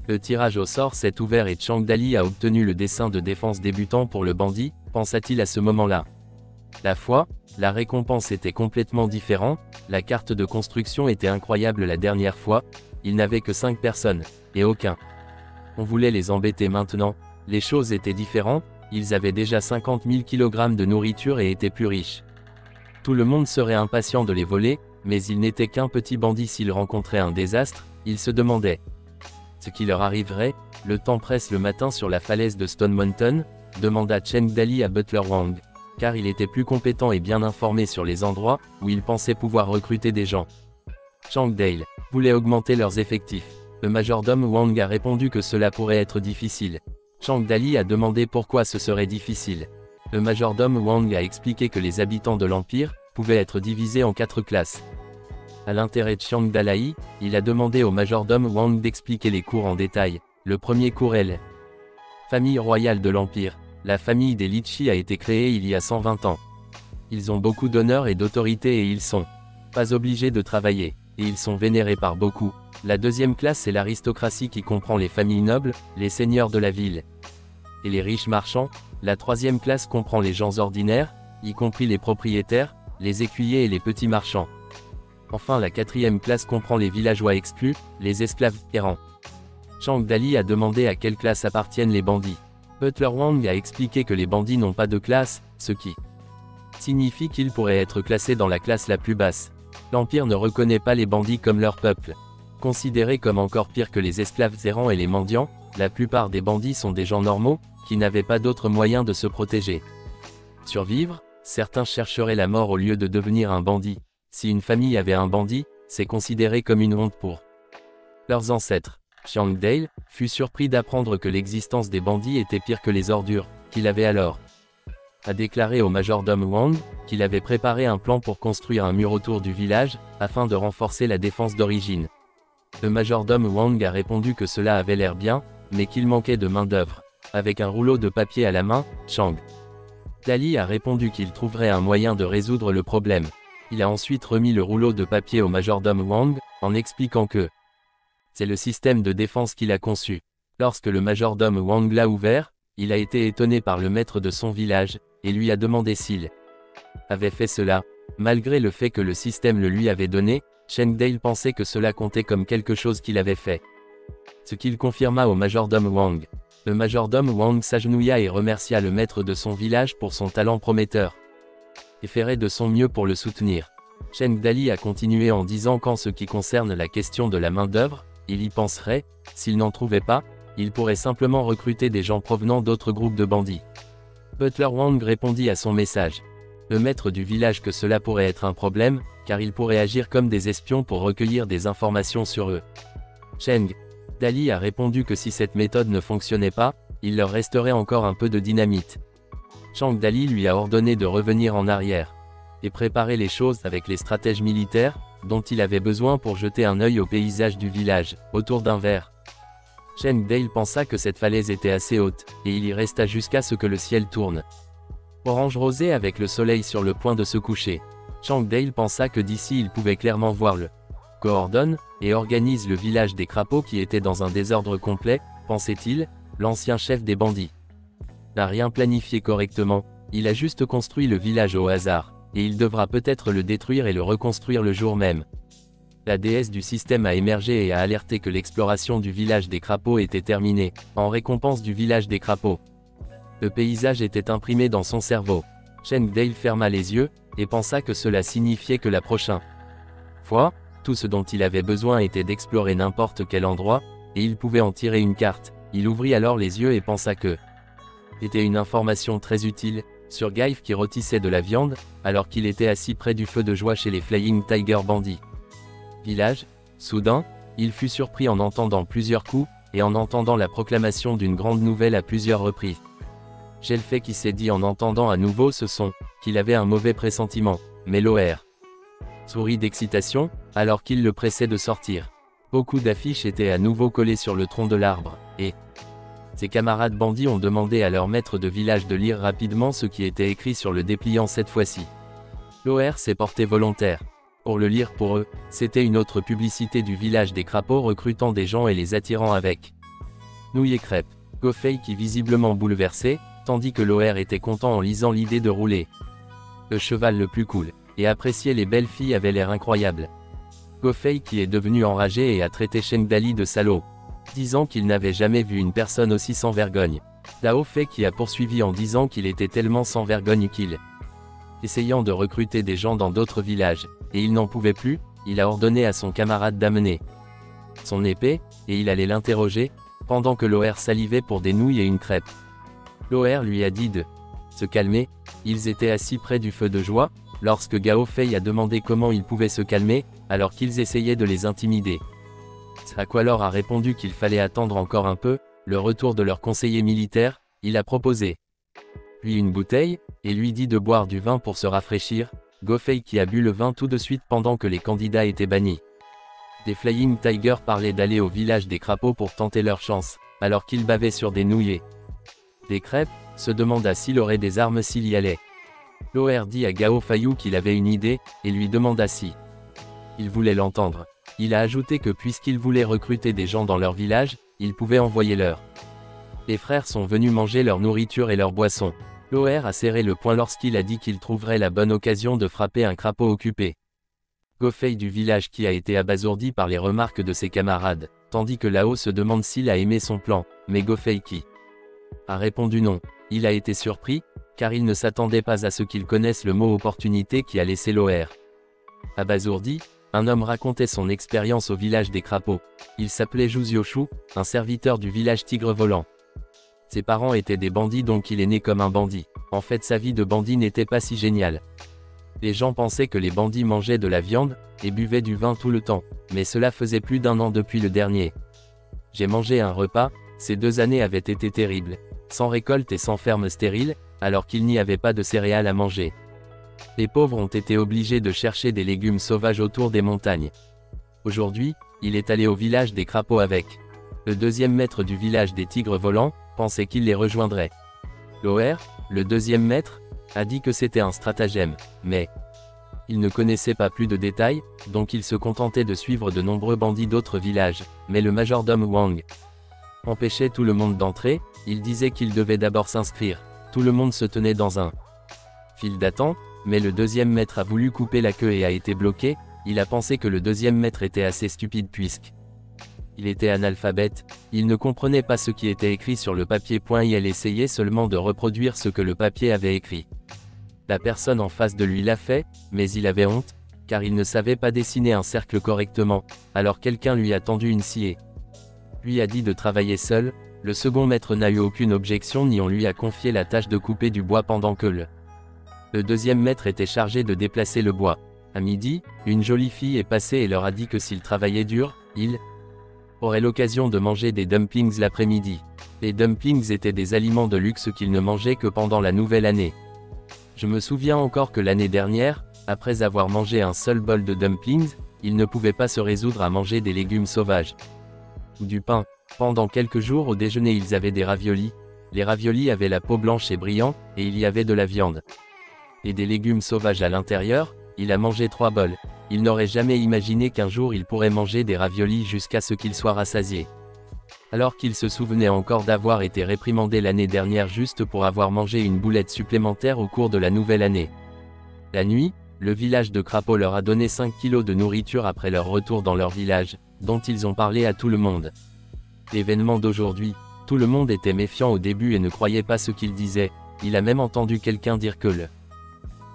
Le tirage au sort s'est ouvert et Chang Dali a obtenu le dessin de défense débutant pour le bandit, pensa-t-il à ce moment-là. La récompense était complètement différente, la carte de construction était incroyable la dernière fois, il n'avait que 5 personnes, et aucun. On voulait les embêter maintenant, les choses étaient différentes, ils avaient déjà 50 000 kg de nourriture et étaient plus riches. Tout le monde serait impatient de les voler, mais il n'était qu'un petit bandit s'il rencontrait un désastre, il se demandait ce qui leur arriverait. Le temps presse le matin sur la falaise de Stone Mountain, demanda Cheng Dali à Butler Wang, car il était plus compétent et bien informé sur les endroits où il pensait pouvoir recruter des gens. Chang Dale voulait augmenter leurs effectifs. Le majordome Wang a répondu que cela pourrait être difficile. Chang Dali a demandé pourquoi ce serait difficile. Le majordome Wang a expliqué que les habitants de l'Empire pouvaient être divisés en 4 classes. À l'intérêt de Chiang Dalai, il a demandé au majordome Wang d'expliquer les cours en détail. Le premier cours est la famille royale de l'Empire. La famille des Litchi a été créée il y a 120 ans. Ils ont beaucoup d'honneur et d'autorité et ils sont pas obligés de travailler, et ils sont vénérés par beaucoup. La deuxième classe est l'aristocratie qui comprend les familles nobles, les seigneurs de la ville et les riches marchands. La troisième classe comprend les gens ordinaires, y compris les propriétaires, les écuyers et les petits marchands. Enfin la quatrième classe comprend les villageois exclus, les esclaves errants. Chang Dali a demandé à quelle classe appartiennent les bandits. Butler Wang a expliqué que les bandits n'ont pas de classe, ce qui signifie qu'ils pourraient être classés dans la classe la plus basse. L'Empire ne reconnaît pas les bandits comme leur peuple. Considérés comme encore pire que les esclaves errants et les mendiants, la plupart des bandits sont des gens normaux, qui n'avaient pas d'autre moyen de se protéger. Survivre, certains chercheraient la mort au lieu de devenir un bandit. Si une famille avait un bandit, c'est considéré comme une honte pour leurs ancêtres. Chiang Dale fut surpris d'apprendre que l'existence des bandits était pire que les ordures qu'il avait alors. A déclaré au majordome Wang qu'il avait préparé un plan pour construire un mur autour du village, afin de renforcer la défense d'origine. Le majordome Wang a répondu que cela avait l'air bien, mais qu'il manquait de main-d'œuvre. Avec un rouleau de papier à la main, Chang Dali a répondu qu'il trouverait un moyen de résoudre le problème. Il a ensuite remis le rouleau de papier au majordome Wang, en expliquant que c'est le système de défense qu'il a conçu. Lorsque le majordome Wang l'a ouvert, il a été étonné par le maître de son village, et lui a demandé s'il avait fait cela. Malgré le fait que le système le lui avait donné, Cheng Dale pensait que cela comptait comme quelque chose qu'il avait fait. Ce qu'il confirma au majordome Wang. Le majordome Wang s'agenouilla et remercia le maître de son village pour son talent prometteur. Et ferait de son mieux pour le soutenir. Cheng Dali a continué en disant qu'en ce qui concerne la question de la main-d'œuvre, il y penserait, s'il n'en trouvait pas, il pourrait simplement recruter des gens provenant d'autres groupes de bandits. Butler Wang répondit à son message. Le maître du village que cela pourrait être un problème, car ils pourraient agir comme des espions pour recueillir des informations sur eux. Cheng Dali a répondu que si cette méthode ne fonctionnait pas, il leur resterait encore un peu de dynamite. Chang Dali lui a ordonné de revenir en arrière et préparer les choses avec les stratèges militaires, dont il avait besoin pour jeter un œil au paysage du village, autour d'un verre. Cheng Dale pensa que cette falaise était assez haute, et il y resta jusqu'à ce que le ciel tourne orange rosé avec le soleil sur le point de se coucher. Chang Dale pensa que d'ici il pouvait clairement voir le coordonne, et organise le village des crapauds qui était dans un désordre complet, pensait-il, l'ancien chef des bandits n'a rien planifié correctement, il a juste construit le village au hasard, et il devra peut-être le détruire et le reconstruire le jour même. La déesse du système a émergé et a alerté que l'exploration du village des crapauds était terminée, en récompense du village des crapauds. Le paysage était imprimé dans son cerveau. Cheng Dale ferma les yeux, et pensa que cela signifiait que la prochaine fois, tout ce dont il avait besoin était d'explorer n'importe quel endroit, et il pouvait en tirer une carte. Il ouvrit alors les yeux et pensa que était une information très utile, sur Gaïf qui rôtissait de la viande, alors qu'il était assis près du feu de joie chez les Flying Tiger bandits. Village, soudain, il fut surpris en entendant plusieurs coups, et en entendant la proclamation d'une grande nouvelle à plusieurs reprises. Gelfei qui s'est dit en entendant à nouveau ce son, qu'il avait un mauvais pressentiment, mais l'OR sourit d'excitation, alors qu'il le pressait de sortir. Beaucoup d'affiches étaient à nouveau collées sur le tronc de l'arbre, et ses camarades bandits ont demandé à leur maître de village de lire rapidement ce qui était écrit sur le dépliant cette fois-ci. L'OR s'est porté volontaire pour le lire pour eux, c'était une autre publicité du village des crapauds recrutant des gens et les attirant avec nouilles et crêpes. Gofei qui visiblement bouleversé, tandis que l'OR était content en lisant l'idée de rouler le cheval le plus cool, et apprécier les belles filles avait l'air incroyable. Gofei qui est devenu enragé et a traité Cheng Dali de salaud, disant qu'il n'avait jamais vu une personne aussi sans vergogne. Dao Fei qui a poursuivi en disant qu'il était tellement sans vergogne qu'il essayant de recruter des gens dans d'autres villages, et il n'en pouvait plus, il a ordonné à son camarade d'amener son épée, et il allait l'interroger, pendant que l'OR salivait pour des nouilles et une crêpe. L'OR lui a dit de se calmer, ils étaient assis près du feu de joie, lorsque Gao Fei a demandé comment ils pouvaient se calmer, alors qu'ils essayaient de les intimider. À quoi l'or a répondu qu'il fallait attendre encore un peu, le retour de leur conseiller militaire, il a proposé lui une bouteille, et lui dit de boire du vin pour se rafraîchir. Gofei qui a bu le vin tout de suite pendant que les candidats étaient bannis. Des Flying Tigers parlaient d'aller au village des crapauds pour tenter leur chance, alors qu'ils bavaient sur des nouilles. Des crêpes, se demanda s'il aurait des armes s'il y allait. L'OR dit à Gao Fayou qu'il avait une idée, et lui demanda si il voulait l'entendre. Il a ajouté que puisqu'il voulait recruter des gens dans leur village, il pouvait envoyer leur. Les frères sont venus manger leur nourriture et leur boisson. L'OR a serré le poing lorsqu'il a dit qu'il trouverait la bonne occasion de frapper un crapaud occupé. Gofei du village qui a été abasourdi par les remarques de ses camarades, tandis que Lao se demande s'il a aimé son plan, mais Gofei qui a répondu non. Il a été surpris, car il ne s'attendait pas à ce qu'il connaisse le mot opportunité qui a laissé l'OR abasourdi. Un homme racontait son expérience au village des crapauds. Il s'appelait Zhu Zioshu, un serviteur du village Tigre Volant. Ses parents étaient des bandits donc il est né comme un bandit. En fait sa vie de bandit n'était pas si géniale. Les gens pensaient que les bandits mangeaient de la viande, et buvaient du vin tout le temps, mais cela faisait plus d'un an depuis le dernier. J'ai mangé un repas, ces 2 années avaient été terribles. Sans récolte et sans ferme stérile, alors qu'il n'y avait pas de céréales à manger. Les pauvres ont été obligés de chercher des légumes sauvages autour des montagnes. Aujourd'hui, il est allé au village des crapauds avec le deuxième maître du village des tigres volants, pensait qu'il les rejoindrait. L'OR, le deuxième maître, a dit que c'était un stratagème, mais il ne connaissait pas plus de détails, donc il se contentait de suivre de nombreux bandits d'autres villages, mais le majordome Wang empêchait tout le monde d'entrer, il disait qu'il devait d'abord s'inscrire. Tout le monde se tenait dans un file d'attente, mais le deuxième maître a voulu couper la queue et a été bloqué, il a pensé que le deuxième maître était assez stupide puisque il était analphabète, il ne comprenait pas ce qui était écrit sur le papier. Il essayait seulement de reproduire ce que le papier avait écrit. La personne en face de lui l'a fait, mais il avait honte, car il ne savait pas dessiner un cercle correctement, alors quelqu'un lui a tendu une scie. Lui a dit de travailler seul, le second maître n'a eu aucune objection ni on lui a confié la tâche de couper du bois pendant que le deuxième maître était chargé de déplacer le bois. À midi, une jolie fille est passée et leur a dit que s'ils travaillaient dur, ils aurait l'occasion de manger des dumplings l'après-midi. Les dumplings étaient des aliments de luxe qu'il ne mangeait que pendant la nouvelle année. Je me souviens encore que l'année dernière, après avoir mangé un seul bol de dumplings, il ne pouvait pas se résoudre à manger des légumes sauvages. Ou du pain. Pendant quelques jours au déjeuner ils avaient des raviolis. Les raviolis avaient la peau blanche et brillante, et il y avait de la viande. Et des légumes sauvages à l'intérieur, il a mangé 3 bols. Il n'aurait jamais imaginé qu'un jour il pourrait manger des raviolis jusqu'à ce qu'il soit rassasié. Alors qu'il se souvenait encore d'avoir été réprimandé l'année dernière juste pour avoir mangé une boulette supplémentaire au cours de la nouvelle année. La nuit, le village de Crapaud leur a donné 5 kilos de nourriture après leur retour dans leur village, dont ils ont parlé à tout le monde. L'événement d'aujourd'hui, tout le monde était méfiant au début et ne croyait pas ce qu'il disait. Il a même entendu quelqu'un dire que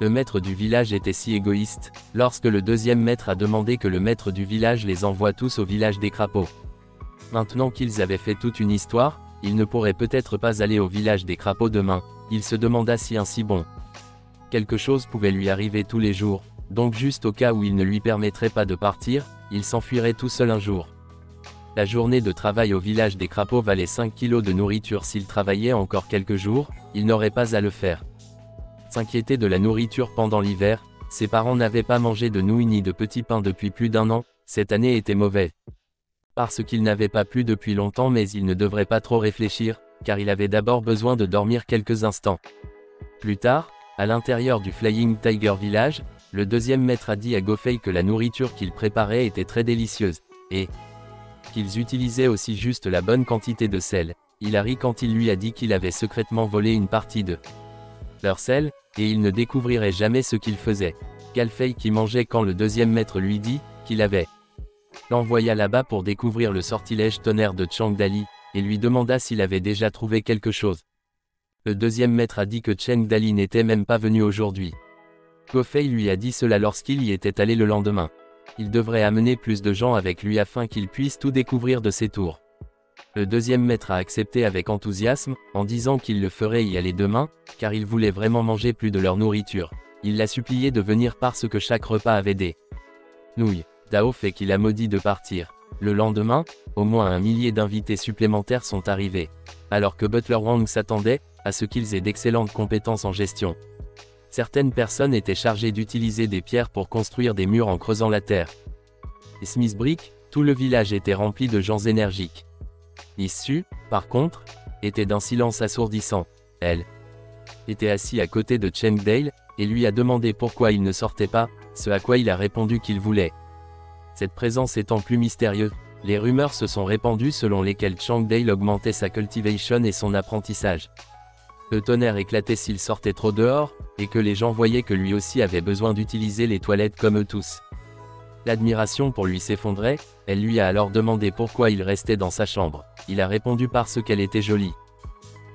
le maître du village était si égoïste, lorsque le deuxième maître a demandé que le maître du village les envoie tous au village des crapauds. Maintenant qu'ils avaient fait toute une histoire, ils ne pourraient peut-être pas aller au village des crapauds demain. Il se demanda si ainsi bon. Quelque chose pouvait lui arriver tous les jours, donc juste au cas où il ne lui permettrait pas de partir, il s'enfuirait tout seul un jour. La journée de travail au village des crapauds valait 5 kilos de nourriture. S'il travaillait encore quelques jours, il n'aurait pas à le faire. S'inquiéter de la nourriture pendant l'hiver, ses parents n'avaient pas mangé de nouilles ni de petits pains depuis plus d'1 an, cette année était mauvaise. Parce qu'il n'avait pas plu depuis longtemps, mais il ne devrait pas trop réfléchir, car il avait d'abord besoin de dormir quelques instants. Plus tard, à l'intérieur du Flying Tiger Village, le deuxième maître a dit à Gofei que la nourriture qu'il préparait était très délicieuse, et qu'ils utilisaient aussi juste la bonne quantité de sel. Il a ri quand il lui a dit qu'il avait secrètement volé une partie de leur sel, et il ne découvrirait jamais ce qu'il faisait. Galfei qui mangeait quand le deuxième maître lui dit qu'il avait l'envoya là-bas pour découvrir le sortilège tonnerre de Chang Dali, et lui demanda s'il avait déjà trouvé quelque chose. Le deuxième maître a dit que Chang Dali n'était même pas venu aujourd'hui. Gofei lui a dit cela lorsqu'il y était allé le lendemain. Il devrait amener plus de gens avec lui afin qu'ils puissent tout découvrir de ses tours. Le deuxième maître a accepté avec enthousiasme, en disant qu'il le ferait y aller demain, car il voulait vraiment manger plus de leur nourriture. Il l'a supplié de venir parce que chaque repas avait des nouilles. Dao fait qu'il a maudit de partir. Le lendemain, au moins 1 millier d'invités supplémentaires sont arrivés. Alors que Butler Wang s'attendait à ce qu'ils aient d'excellentes compétences en gestion. Certaines personnes étaient chargées d'utiliser des pierres pour construire des murs en creusant la terre. Et Smith Brick, tout le village était rempli de gens énergiques. Issu, par contre, était d'un silence assourdissant. Elle était assis à côté de Chang Dale, et lui a demandé pourquoi il ne sortait pas, ce à quoi il a répondu qu'il voulait. Cette présence étant plus mystérieuse, les rumeurs se sont répandues selon lesquelles Chang Dale augmentait sa cultivation et son apprentissage. Le tonnerre éclatait s'il sortait trop dehors, et que les gens voyaient que lui aussi avait besoin d'utiliser les toilettes comme eux tous. L'admiration pour lui s'effondrait, elle lui a alors demandé pourquoi il restait dans sa chambre. Il a répondu parce qu'elle était jolie.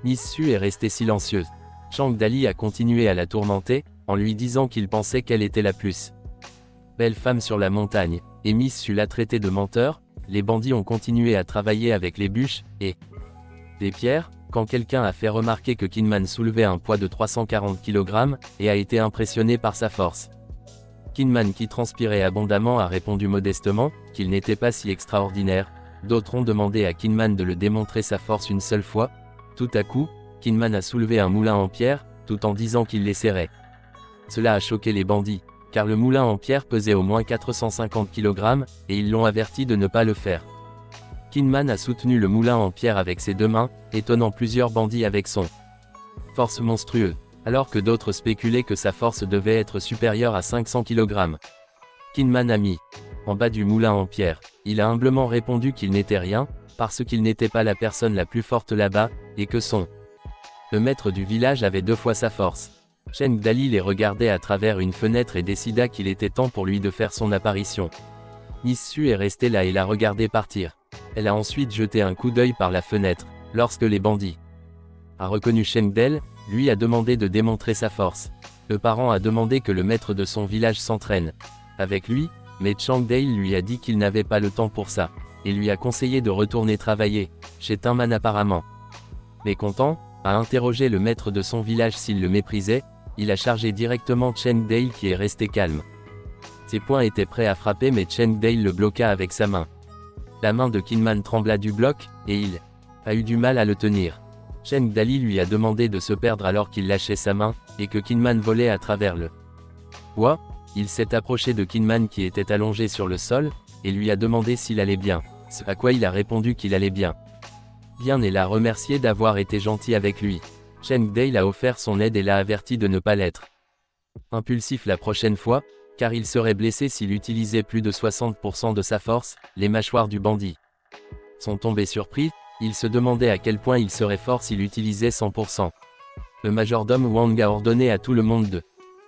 Miss Su est restée silencieuse. Chang Dali a continué à la tourmenter, en lui disant qu'il pensait qu'elle était la plus belle femme sur la montagne, et Miss Su l'a traité de menteur. Les bandits ont continué à travailler avec les bûches, et des pierres, quand quelqu'un a fait remarquer que Kinman soulevait un poids de 340 kg, et a été impressionné par sa force. Kinman qui transpirait abondamment a répondu modestement, qu'il n'était pas si extraordinaire. D'autres ont demandé à Kinman de le démontrer sa force une seule fois. Tout à coup, Kinman a soulevé un moulin en pierre, tout en disant qu'il l'essaierait. Cela a choqué les bandits, car le moulin en pierre pesait au moins 450 kg, et ils l'ont averti de ne pas le faire. Kinman a soutenu le moulin en pierre avec ses 2 mains, étonnant plusieurs bandits avec son force monstrueuse, alors que d'autres spéculaient que sa force devait être supérieure à 500 kg. Kinman a mis en bas du moulin en pierre. Il a humblement répondu qu'il n'était rien, parce qu'il n'était pas la personne la plus forte là-bas, et que le maître du village avait 2 fois sa force. Cheng Dali les regardait à travers une fenêtre et décida qu'il était temps pour lui de faire son apparition. Miss Su est restée là et l'a regardé partir. Elle a ensuite jeté un coup d'œil par la fenêtre, lorsque les bandits a reconnu Cheng Dale, lui a demandé de démontrer sa force. Le parent a demandé que le maître de son village s'entraîne avec lui, mais Chang Dale lui a dit qu'il n'avait pas le temps pour ça, et lui a conseillé de retourner travailler, chez Tinman apparemment. Mécontent, a interrogé le maître de son village s'il le méprisait, il a chargé directement Cheng Dale qui est resté calme. Ses poings étaient prêts à frapper mais Cheng Dale le bloqua avec sa main. La main de Kinman trembla du bloc, et il a eu du mal à le tenir. Cheng Dali lui a demandé de se perdre alors qu'il lâchait sa main, et que Kinman volait à travers le bois. Il s'est approché de Kinman qui était allongé sur le sol, et lui a demandé s'il allait bien, ce à quoi il a répondu qu'il allait bien. Bien et l'a remercié d'avoir été gentil avec lui. Cheng Dale a offert son aide et l'a averti de ne pas l'être impulsif la prochaine fois, car il serait blessé s'il utilisait plus de 60% de sa force. Les mâchoires du bandit sont tombées surpris, il se demandait à quel point il serait fort s'il utilisait 100%. Le majordome Wang a ordonné à tout le monde de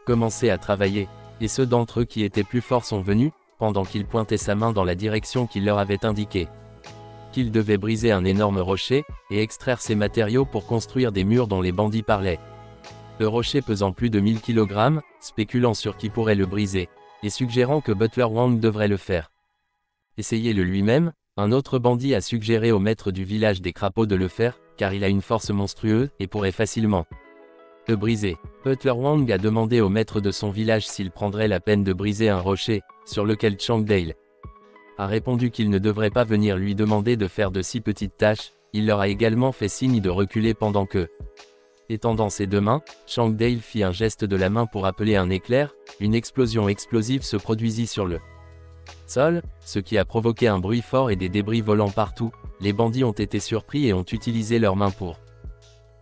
commencer à travailler, et ceux d'entre eux qui étaient plus forts sont venus, pendant qu'il pointait sa main dans la direction qu'il leur avait indiquée. Qu'il devait briser un énorme rocher, et extraire ses matériaux pour construire des murs dont les bandits parlaient. Le rocher pesant plus de 1000 kg, spéculant sur qui pourrait le briser, et suggérant que Butler Wang devrait le faire. Essayez-le lui-même, un autre bandit a suggéré au maître du village des crapauds de le faire, car il a une force monstrueuse, et pourrait facilement le briser. Butler Wang a demandé au maître de son village s'il prendrait la peine de briser un rocher, sur lequel Cheng Dale a répondu qu'il ne devrait pas venir lui demander de faire de si petites tâches. Il leur a également fait signe de reculer pendant que, étendant ses deux mains, Cheng Dale fit un geste de la main pour appeler un éclair. Une explosion explosive se produisit sur le sol, ce qui a provoqué un bruit fort et des débris volant partout. Les bandits ont été surpris et ont utilisé leurs mains pour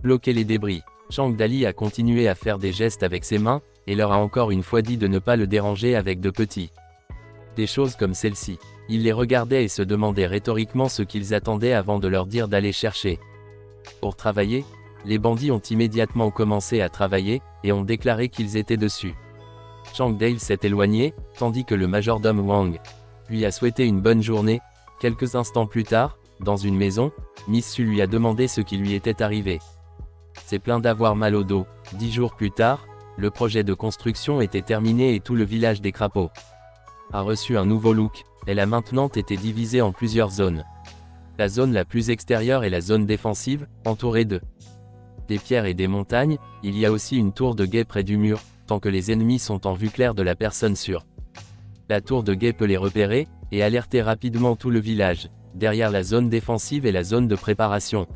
bloquer les débris. Cheng Dali a continué à faire des gestes avec ses mains, et leur a encore une fois dit de ne pas le déranger avec de petits des choses comme celle-ci. Il les regardait et se demandait rhétoriquement ce qu'ils attendaient avant de leur dire d'aller chercher. Pour travailler, les bandits ont immédiatement commencé à travailler, et ont déclaré qu'ils étaient dessus. Cheng Dale s'est éloigné, tandis que le majordome Wang lui a souhaité une bonne journée. Quelques instants plus tard, dans une maison, Miss Su lui a demandé ce qui lui était arrivé. C'est plein d'avoir mal au dos. 10 jours plus tard, le projet de construction était terminé et tout le village des crapauds a reçu un nouveau look. Elle a maintenant été divisée en plusieurs zones. La zone la plus extérieure est la zone défensive, entourée de des pierres et des montagnes. Il y a aussi une tour de guet près du mur, tant que les ennemis sont en vue claire de la personne sur la tour de guet peut les repérer, et alerter rapidement tout le village. Derrière la zone défensive est la zone de préparation.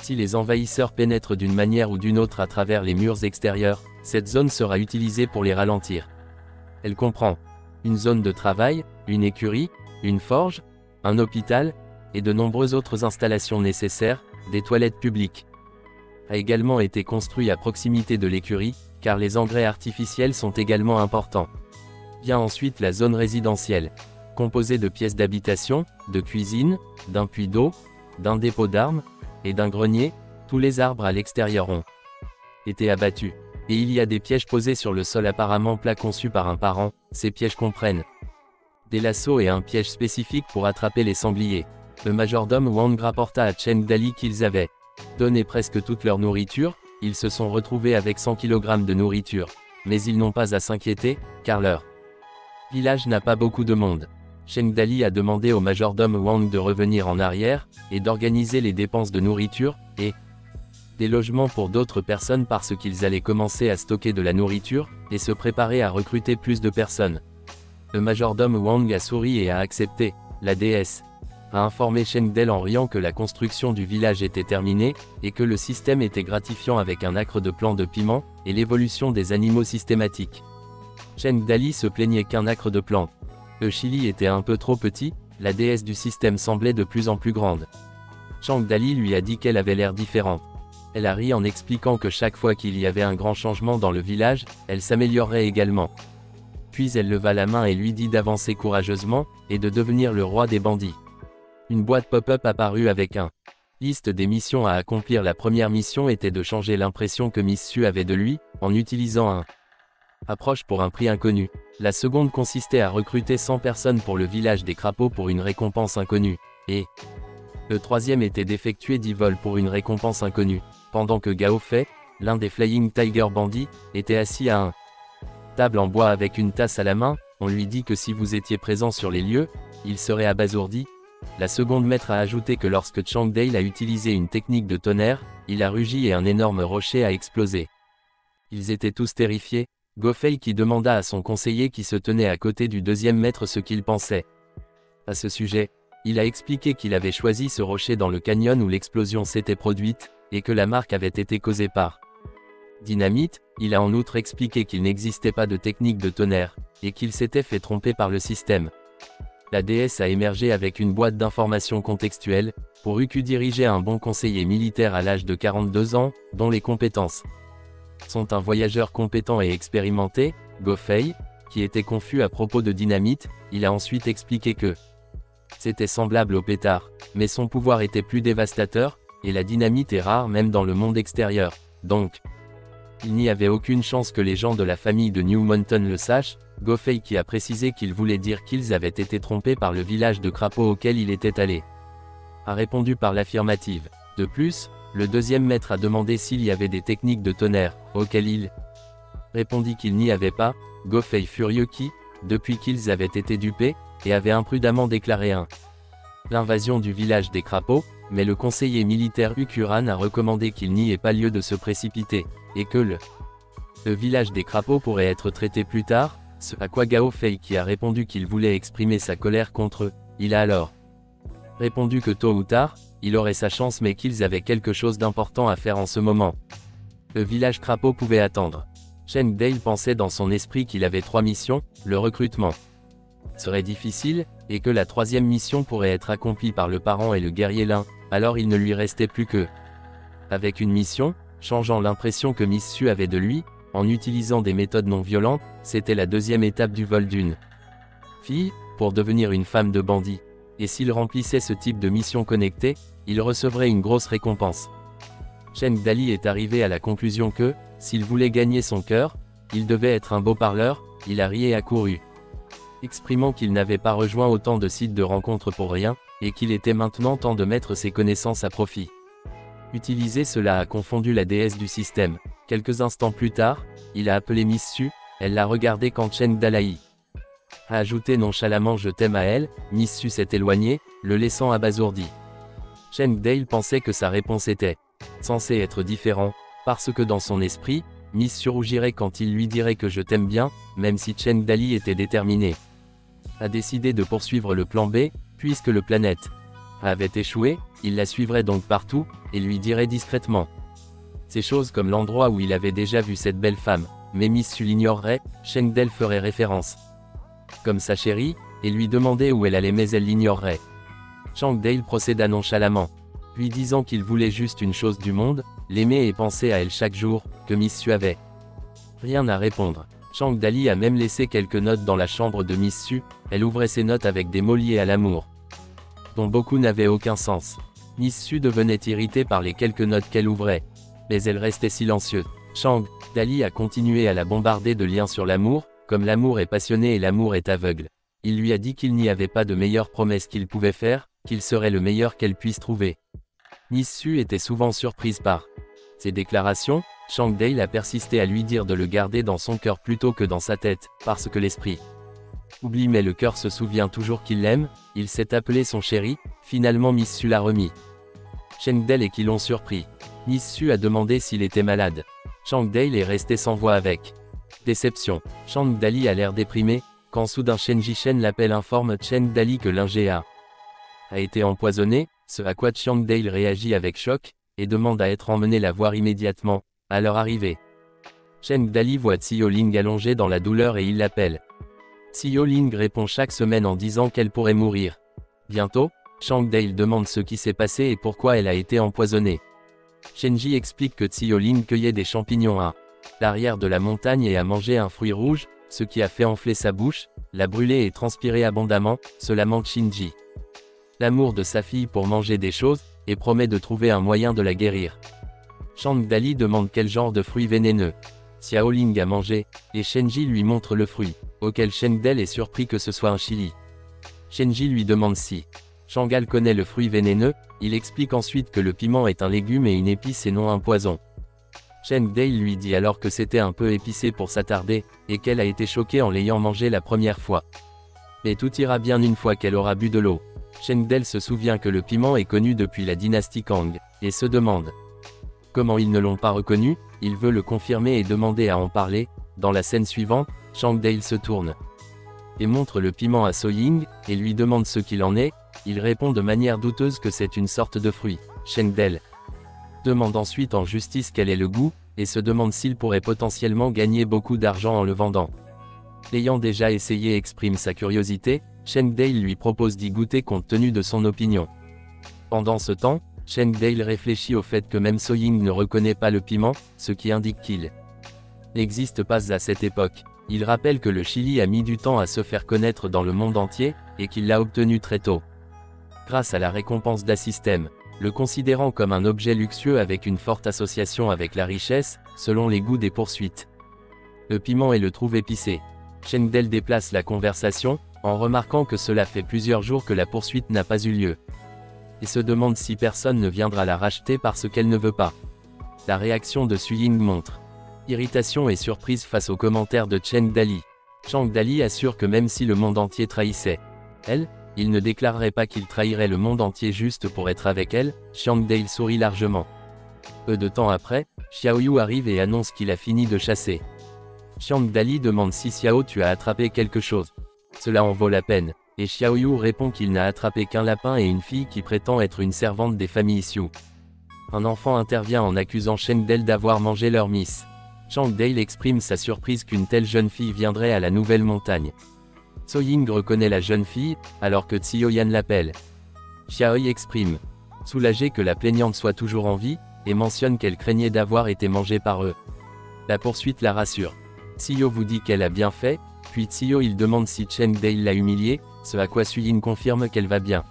Si les envahisseurs pénètrent d'une manière ou d'une autre à travers les murs extérieurs, cette zone sera utilisée pour les ralentir. Elle comprend une zone de travail, une écurie, une forge, un hôpital, et de nombreuses autres installations nécessaires. Des toilettes publiques a également été construit à proximité de l'écurie, car les engrais artificiels sont également importants. Vient ensuite la zone résidentielle, composée de pièces d'habitation, de cuisine, d'un puits d'eau, d'un dépôt d'armes, et d'un grenier. Tous les arbres à l'extérieur ont été abattus. Et il y a des pièges posés sur le sol apparemment plat conçus par un parent. Ces pièges comprennent des lassos et un piège spécifique pour attraper les sangliers. Le majordome Wang rapporta à Cheng Dali qu'ils avaient donné presque toute leur nourriture. Ils se sont retrouvés avec 100 kg de nourriture. Mais ils n'ont pas à s'inquiéter, car leur village n'a pas beaucoup de monde. Cheng Dali a demandé au majordome Wang de revenir en arrière, et d'organiser les dépenses de nourriture, et des logements pour d'autres personnes parce qu'ils allaient commencer à stocker de la nourriture, et se préparer à recruter plus de personnes. Le majordome Wang a souri et a accepté. La déesse a informé Cheng Dale en riant que la construction du village était terminée, et que le système était gratifiant avec un acre de plants de piment, et l'évolution des animaux systématique. Cheng Dali se plaignait qu'un acre de plantes. Le Chili était un peu trop petit, la déesse du système semblait de plus en plus grande. Cheng Dali lui a dit qu'elle avait l'air différente. Elle a ri en expliquant que chaque fois qu'il y avait un grand changement dans le village, elle s'améliorerait également. Puis elle leva la main et lui dit d'avancer courageusement, et de devenir le roi des bandits. Une boîte pop-up apparut avec un liste des missions à accomplir. La première mission était de changer l'impression que Miss Su avait de lui, en utilisant un approche pour un prix inconnu. La seconde consistait à recruter 100 personnes pour le village des crapauds pour une récompense inconnue. Et le troisième était d'effectuer 10 vols pour une récompense inconnue. Pendant que Gao Fei, l'un des Flying Tiger bandits, était assis à un table en bois avec une tasse à la main, on lui dit que si vous étiez présent sur les lieux, il serait abasourdi. La seconde maître a ajouté que lorsque Cheng Dale a utilisé une technique de tonnerre, il a rugi et un énorme rocher a explosé. Ils étaient tous terrifiés. Go Fei qui demanda à son conseiller qui se tenait à côté du deuxième maître ce qu'il pensait. À ce sujet, Il a expliqué qu'il avait choisi ce rocher dans le canyon où l'explosion s'était produite, et que la marque avait été causée par dynamite. Il a en outre expliqué qu'il n'existait pas de technique de tonnerre, et qu'il s'était fait tromper par le système. La déesse a émergé avec une boîte d'informations contextuelles, pour diriger un bon conseiller militaire à l'âge de 42 ans, dont les compétences sont un voyageur compétent et expérimenté, Go Fei, qui était confus à propos de dynamite. Il a ensuite expliqué que c'était semblable au pétard, mais son pouvoir était plus dévastateur, et la dynamite est rare même dans le monde extérieur, donc il n'y avait aucune chance que les gens de la famille de New Mountain le sachent. Go Fei qui a précisé qu'il voulait dire qu'ils avaient été trompés par le village de crapauds auquel il était allé, a répondu par l'affirmative. De plus, le deuxième maître a demandé s'il y avait des techniques de tonnerre, auxquelles il répondit qu'il n'y avait pas. Go Fei furieux qui, depuis qu'ils avaient été dupés, et avait imprudemment déclaré l'invasion du village des crapauds, mais le conseiller militaire Ukuran a recommandé qu'il n'y ait pas lieu de se précipiter, et que le village des crapauds pourrait être traité plus tard, ce à quoi Gao Fei qui a répondu qu'il voulait exprimer sa colère contre eux. Il a alors répondu que tôt ou tard, il aurait sa chance mais qu'ils avaient quelque chose d'important à faire en ce moment. Le village crapaud pouvait attendre. Cheng Dale pensait dans son esprit qu'il avait 3 missions, le recrutement serait difficile, et que la 3e mission pourrait être accomplie par le parent et le guerrier lin, alors il ne lui restait plus que avec une mission, changeant l'impression que Miss Su avait de lui, en utilisant des méthodes non violentes. C'était la 2e étape du vol d'une fille, pour devenir une femme de bandit. Et s'il remplissait ce type de mission connectée, il recevrait une grosse récompense. Cheng Dali est arrivé à la conclusion que, s'il voulait gagner son cœur, il devait être un beau parleur. Il a ri et a couru, exprimant qu'il n'avait pas rejoint autant de sites de rencontres pour rien, et qu'il était maintenant temps de mettre ses connaissances à profit. Utiliser cela a confondu la déesse du système. Quelques instants plus tard, il a appelé Miss Su. Elle l'a regardé quand Cheng Dalai a ajouté nonchalamment je t'aime à elle. Miss Su s'est éloignée, le laissant abasourdi. Cheng Dale pensait que sa réponse était censée être différente, parce que dans son esprit, Miss Su rougirait quand il lui dirait que je t'aime bien, même si Cheng Dali était déterminé a décidé de poursuivre le plan B, puisque le planète avait échoué. Il la suivrait donc partout, et lui dirait discrètement ces choses comme l'endroit où il avait déjà vu cette belle femme, mais Miss Su l'ignorerait. Cheng Dale ferait référence comme sa chérie, et lui demandait où elle allait mais elle l'ignorerait. Cheng Dale procéda nonchalamment, lui disant qu'il voulait juste une chose du monde, l'aimer et penser à elle chaque jour, que Miss Su avait rien à répondre. Cheng Dali a même laissé quelques notes dans la chambre de Miss Su. Elle ouvrait ces notes avec des mots liés à l'amour, dont beaucoup n'avaient aucun sens. Miss Su devenait irritée par les quelques notes qu'elle ouvrait, mais elle restait silencieuse. Cheng Dali a continué à la bombarder de liens sur l'amour, comme l'amour est passionné et l'amour est aveugle. Il lui a dit qu'il n'y avait pas de meilleure promesse qu'il pouvait faire, qu'il serait le meilleur qu'elle puisse trouver. Miss Su était souvent surprise par ces déclarations. Cheng Dale a persisté à lui dire de le garder dans son cœur plutôt que dans sa tête, parce que l'esprit oublie mais le cœur se souvient toujours qu'il l'aime. Il s'est appelé son chéri. Finalement Miss Su l'a remis. Cheng Dale et qui l'ont surpris. Miss Su a demandé s'il était malade. Cheng Dale est resté sans voix avec déception. Cheng Dali a l'air déprimé, quand soudain Chen Jishen l'appelle informe Cheng Dali que l'ingéa a été empoisonné, ce à quoi Cheng Dale réagit avec choc, et demande à être emmené la voir immédiatement. À leur arrivée, Cheng Dali voit Xiao Ling allongée dans la douleur et il l'appelle. Xiao Ling répond chaque semaine en disant qu'elle pourrait mourir bientôt. Cheng Dale demande ce qui s'est passé et pourquoi elle a été empoisonnée. Shenji explique que Xiao Ling cueillait des champignons à l'arrière de la montagne et a mangé un fruit rouge, ce qui a fait enfler sa bouche, l'a brûlé et transpiré abondamment. Cela manque Shinji l'amour de sa fille pour manger des choses, et promet de trouver un moyen de la guérir. Cheng Dali demande quel genre de fruit vénéneux Xiao Ling a mangé, et Shenji lui montre le fruit, auquel Cheng Dale est surpris que ce soit un chili. Shenji lui demande si Shangal connaît le fruit vénéneux. Il explique ensuite que le piment est un légume et une épice et non un poison. Cheng Dale lui dit alors que c'était un peu épicé pour s'attarder, et qu'elle a été choquée en l'ayant mangé la première fois. Mais tout ira bien une fois qu'elle aura bu de l'eau. Cheng Dale se souvient que le piment est connu depuis la dynastie Kang, et se demande comment ils ne l'ont pas reconnu. Il veut le confirmer et demander à en parler. Dans la scène suivante, Cheng Dale se tourne et montre le piment à So Ying, et lui demande ce qu'il en est. Il répond de manière douteuse que c'est une sorte de fruit. Chengdel demande ensuite en justice quel est le goût, et se demande s'il pourrait potentiellement gagner beaucoup d'argent en le vendant. L'ayant déjà essayé exprime sa curiosité, Chengdale lui propose d'y goûter compte tenu de son opinion. Pendant ce temps, Chengdale réfléchit au fait que même So-Ying ne reconnaît pas le piment, ce qui indique qu'il n'existe pas à cette époque. Il rappelle que le chili a mis du temps à se faire connaître dans le monde entier, et qu'il l'a obtenu très tôt. Grâce à la récompense d'Assystem, le considérant comme un objet luxueux avec une forte association avec la richesse, selon les goûts des poursuites. Le piment et le trouve épicé. Chengdale déplace la conversation, en remarquant que cela fait plusieurs jours que la poursuite n'a pas eu lieu. Et se demande si personne ne viendra la racheter parce qu'elle ne veut pas. La réaction de So-Ying montre irritation et surprise face aux commentaires de Chengdale. Chengdale assure que même si le monde entier trahissait il ne déclarerait pas qu'il trahirait le monde entier juste pour être avec elle. Chengdale sourit largement. Peu de temps après, Xiaoyu arrive et annonce qu'il a fini de chasser. Chengdale demande si Xiao tu as attrapé quelque chose. Cela en vaut la peine. Et Xiaoyu répond qu'il n'a attrapé qu'un lapin et une fille qui prétend être une servante des familles Xiu. Un enfant intervient en accusant Chengdale d'avoir mangé leur miss. Chengdale exprime sa surprise qu'une telle jeune fille viendrait à la nouvelle montagne. So-Ying reconnaît la jeune fille, alors que Xiaoyan l'appelle. Xiaoyi exprime soulagé que la plaignante soit toujours en vie, et mentionne qu'elle craignait d'avoir été mangée par eux. La poursuite la rassure. Xiao vous dit qu'elle a bien fait, puis Xiao il demande si Chengdale l'a humiliée, ce à quoi So-Ying confirme qu'elle va bien.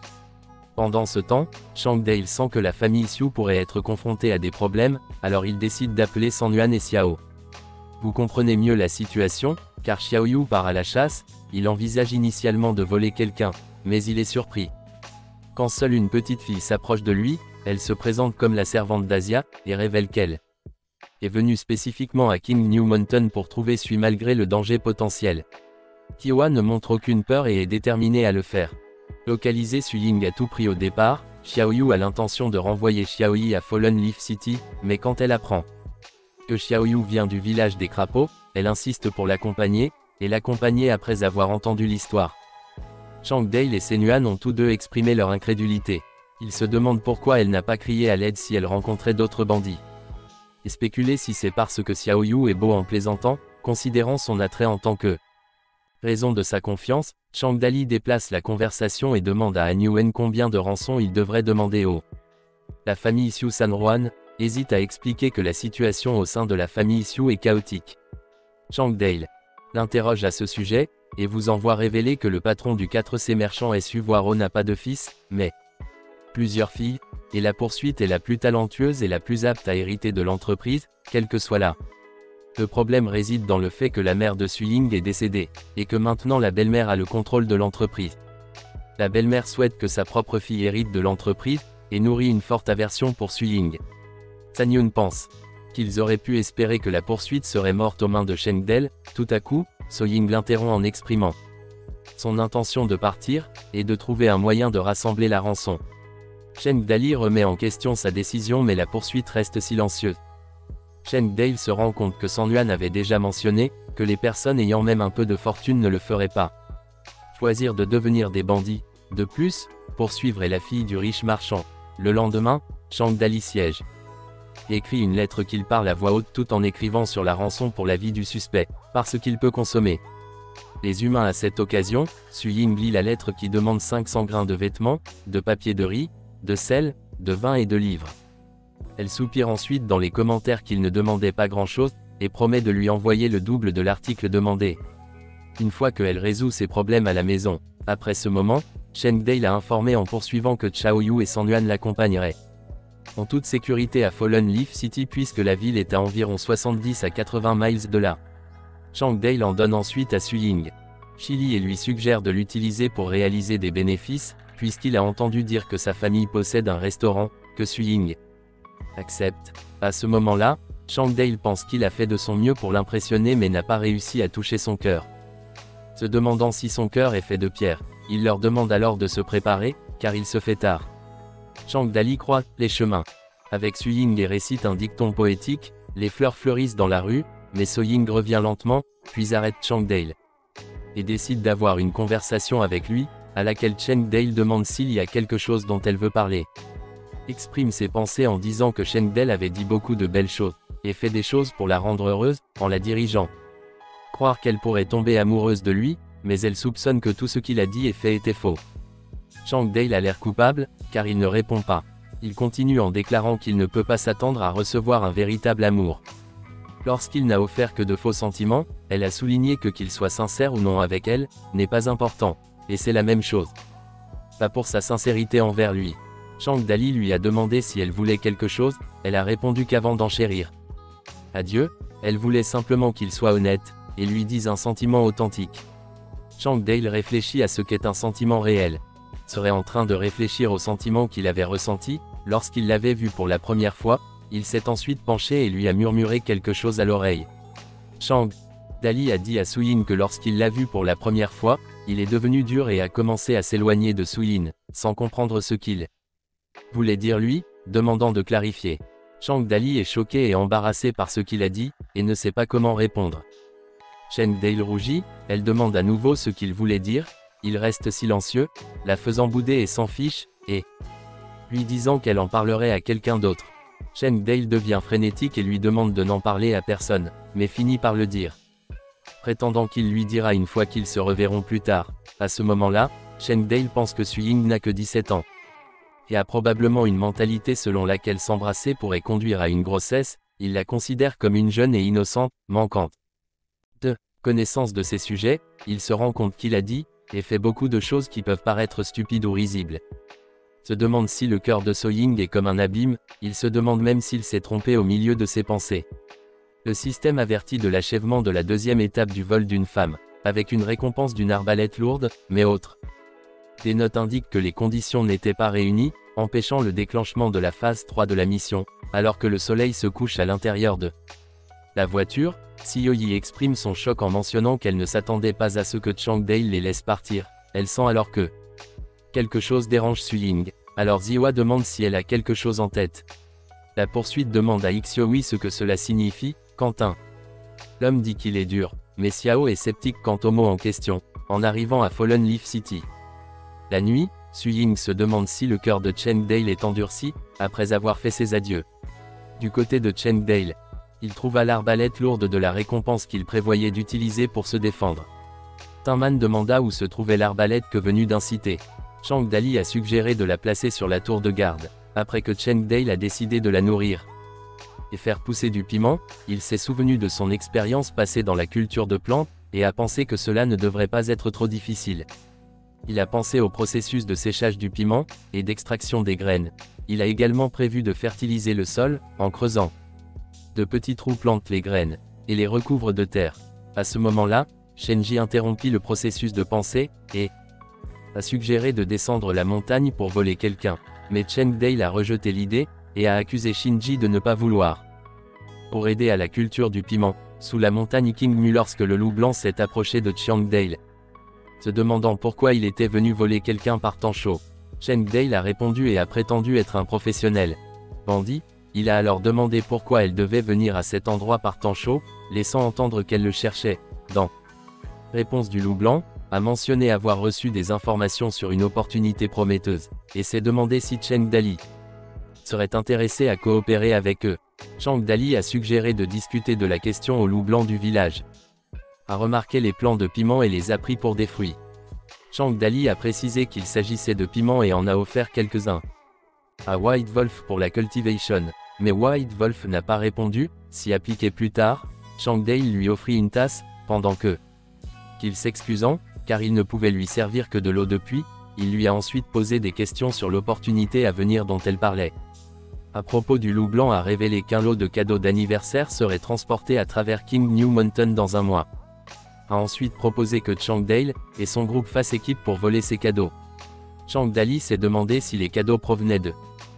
Pendant ce temps, Chengdale sent que la famille Xiu pourrait être confrontée à des problèmes, alors il décide d'appeler San Yuan et Xiao. Vous comprenez mieux la situation, car Xiaoyu part à la chasse, il envisage initialement de voler quelqu'un, mais il est surpris. Quand seule une petite fille s'approche de lui, elle se présente comme la servante d'Asia, et révèle qu'elle est venue spécifiquement à King New Mountain pour trouver Sui malgré le danger potentiel. Kiowa ne montre aucune peur et est déterminé à le faire. Localiser So-Ying à tout prix au départ, Xiaoyu a l'intention de renvoyer Xiaoyi à Fallen Leaf City, mais quand elle apprend que Xiaoyu vient du village des crapauds, elle insiste pour l'accompagner, et l'accompagner après avoir entendu l'histoire. Chengdale et Senuan ont tous deux exprimé leur incrédulité. Ils se demandent pourquoi elle n'a pas crié à l'aide si elle rencontrait d'autres bandits. Et spéculer si c'est parce que Xiaoyu est beau en plaisantant, considérant son attrait en tant que raison de sa confiance, Chengdale déplace la conversation et demande à Han Yuan combien de rançons il devrait demander au. La famille Xiu Sanruan hésite à expliquer que la situation au sein de la famille Xiu est chaotique. Chengdale l'interroge à ce sujet, et vous envoie révéler que le patron du 4C Merchant SU Voiro n'a pas de fils, mais plusieurs filles, et la poursuite est la plus talentueuse et la plus apte à hériter de l'entreprise, quelle que soit la. Le problème réside dans le fait que la mère de So-Ying est décédée, et que maintenant la belle-mère a le contrôle de l'entreprise. La belle-mère souhaite que sa propre fille hérite de l'entreprise, et nourrit une forte aversion pour So-Ying. San Yun pense qu'ils auraient pu espérer que la poursuite serait morte aux mains de Chengdale. Tout à coup, So-Ying l'interrompt en exprimant son intention de partir, et de trouver un moyen de rassembler la rançon. Chengdale remet en question sa décision mais la poursuite reste silencieuse. Chengdale se rend compte que San Yuan avait déjà mentionné que les personnes ayant même un peu de fortune ne le feraient pas choisir de devenir des bandits. De plus, poursuivre est la fille du riche marchand. Le lendemain, Chengdale siège et écrit une lettre qu'il parle à voix haute tout en écrivant sur la rançon pour la vie du suspect, parce qu'il peut consommer. Les humains à cette occasion, So-Ying lit la lettre qui demande 500 grains de vêtements, de papier de riz, de sel, de vin et de livres. Elle soupire ensuite dans les commentaires qu'il ne demandait pas grand-chose, et promet de lui envoyer le double de l'article demandé. Une fois qu'elle résout ses problèmes à la maison, après ce moment, Chengdale a informé en poursuivant que Xiaoyu et San Yuan l'accompagneraient en toute sécurité à Fallen Leaf City puisque la ville est à environ 70 à 80 miles de là. Chengdale en donne ensuite à So-Ying Chili et lui suggère de l'utiliser pour réaliser des bénéfices, puisqu'il a entendu dire que sa famille possède un restaurant, que So-Ying accepte. À ce moment-là, Chengdale pense qu'il a fait de son mieux pour l'impressionner mais n'a pas réussi à toucher son cœur. Se demandant si son cœur est fait de pierre, il leur demande alors de se préparer, car il se fait tard. Chengdale croit les chemins. Avec So-Ying et récite un dicton poétique, les fleurs fleurissent dans la rue, mais So-Ying revient lentement, puis arrête Chengdale et décide d'avoir une conversation avec lui, à laquelle Cheng Dale demande s'il y a quelque chose dont elle veut parler. Exprime ses pensées en disant que Cheng Dale avait dit beaucoup de belles choses, et fait des choses pour la rendre heureuse, en la dirigeant. Croire qu'elle pourrait tomber amoureuse de lui, mais elle soupçonne que tout ce qu'il a dit et fait était faux. Cheng Dale a l'air coupable, car il ne répond pas. Il continue en déclarant qu'il ne peut pas s'attendre à recevoir un véritable amour. Lorsqu'il n'a offert que de faux sentiments, elle a souligné que qu'il soit sincère ou non avec elle, n'est pas important, et c'est la même chose. Pas pour sa sincérité envers lui. Cheng Dale lui a demandé si elle voulait quelque chose, elle a répondu qu'avant d'enchérir. Adieu, elle voulait simplement qu'il soit honnête, et lui dise un sentiment authentique. Cheng Dale réfléchit à ce qu'est un sentiment réel. Serait en train de réfléchir au sentiment qu'il avait ressenti, lorsqu'il l'avait vu pour la première fois, il s'est ensuite penché et lui a murmuré quelque chose à l'oreille. Cheng Dale a dit à Suyin que lorsqu'il l'a vu pour la première fois, il est devenu dur et a commencé à s'éloigner de Suyin, sans comprendre ce qu'il voulait dire lui, demandant de clarifier. Cheng Dale est choqué et embarrassé par ce qu'il a dit, et ne sait pas comment répondre. Cheng Dale rougit, elle demande à nouveau ce qu'il voulait dire, il reste silencieux, la faisant bouder et s'en fiche, et lui disant qu'elle en parlerait à quelqu'un d'autre. Cheng Dale devient frénétique et lui demande de n'en parler à personne, mais finit par le dire. Prétendant qu'il lui dira une fois qu'ils se reverront plus tard. À ce moment-là, Cheng Dale pense que Suyin n'a que 17 ans. Et a probablement une mentalité selon laquelle s'embrasser pourrait conduire à une grossesse, il la considère comme une jeune et innocente, manquante de connaissance de ces sujets, il se rend compte qu'il a dit, et fait beaucoup de choses qui peuvent paraître stupides ou risibles. Se demande si le cœur de So-Ying est comme un abîme, il se demande même s'il s'est trompé au milieu de ses pensées. Le système avertit de l'achèvement de la deuxième étape du vol d'une femme, avec une récompense d'une arbalète lourde, mais autre. Des notes indiquent que les conditions n'étaient pas réunies, empêchant le déclenchement de la phase 3 de la mission, alors que le soleil se couche à l'intérieur de la voiture. Sioyi exprime son choc en mentionnant qu'elle ne s'attendait pas à ce que Cheng Dale les laisse partir. Elle sent alors que quelque chose dérange Suying. Alors Ziwa demande si elle a quelque chose en tête. La poursuite demande à Xiaoyi ce que cela signifie. Quentin. L'homme dit qu'il est dur, mais Xiao est sceptique quant au mot en question, en arrivant à Fallen Leaf City. La nuit, Suying se demande si le cœur de Cheng Dale est endurci, après avoir fait ses adieux. Du côté de Cheng Dale, il trouva l'arbalète lourde de la récompense qu'il prévoyait d'utiliser pour se défendre. Tinman demanda où se trouvait l'arbalète que venue d'inciter. Cheng Dale a suggéré de la placer sur la tour de garde, après que Cheng Dale a décidé de la nourrir et faire pousser du piment. Il s'est souvenu de son expérience passée dans la culture de plantes, et a pensé que cela ne devrait pas être trop difficile. Il a pensé au processus de séchage du piment, et d'extraction des graines. Il a également prévu de fertiliser le sol, en creusant de petits trous plantent les graines, et les recouvre de terre. À ce moment-là, Shenji interrompit le processus de pensée, et a suggéré de descendre la montagne pour voler quelqu'un. Mais Cheng Dale a rejeté l'idée, et a accusé Shinji de ne pas vouloir. Pour aider à la culture du piment, sous la montagne Qingmu lorsque le loup blanc s'est approché de Cheng Dale, se demandant pourquoi il était venu voler quelqu'un par temps chaud. Cheng Dale a répondu et a prétendu être un professionnel bandit. Il a alors demandé pourquoi elle devait venir à cet endroit par temps chaud, laissant entendre qu'elle le cherchait. Dans réponse du loup blanc, a mentionné avoir reçu des informations sur une opportunité prometteuse, et s'est demandé si Cheng Dale serait intéressé à coopérer avec eux. Cheng Dale a suggéré de discuter de la question au loup blanc du village. A remarqué les plants de piment et les a pris pour des fruits. Cheng Dale a précisé qu'il s'agissait de piments et en a offert quelques-uns à White Wolf pour la cultivation, mais White Wolf n'a pas répondu. S'y appliquer plus tard, Cheng Dale lui offrit une tasse, pendant qu'il s'excusant, car il ne pouvait lui servir que de l'eau de puits, il lui a ensuite posé des questions sur l'opportunité à venir dont elle parlait. À propos du loup blanc a révélé qu'un lot de cadeaux d'anniversaire serait transporté à travers King New Mountain dans un mois. A ensuite proposé que Cheng Dale et son groupe fassent équipe pour voler ces cadeaux. Cheng Dale s'est demandé si les cadeaux provenaient de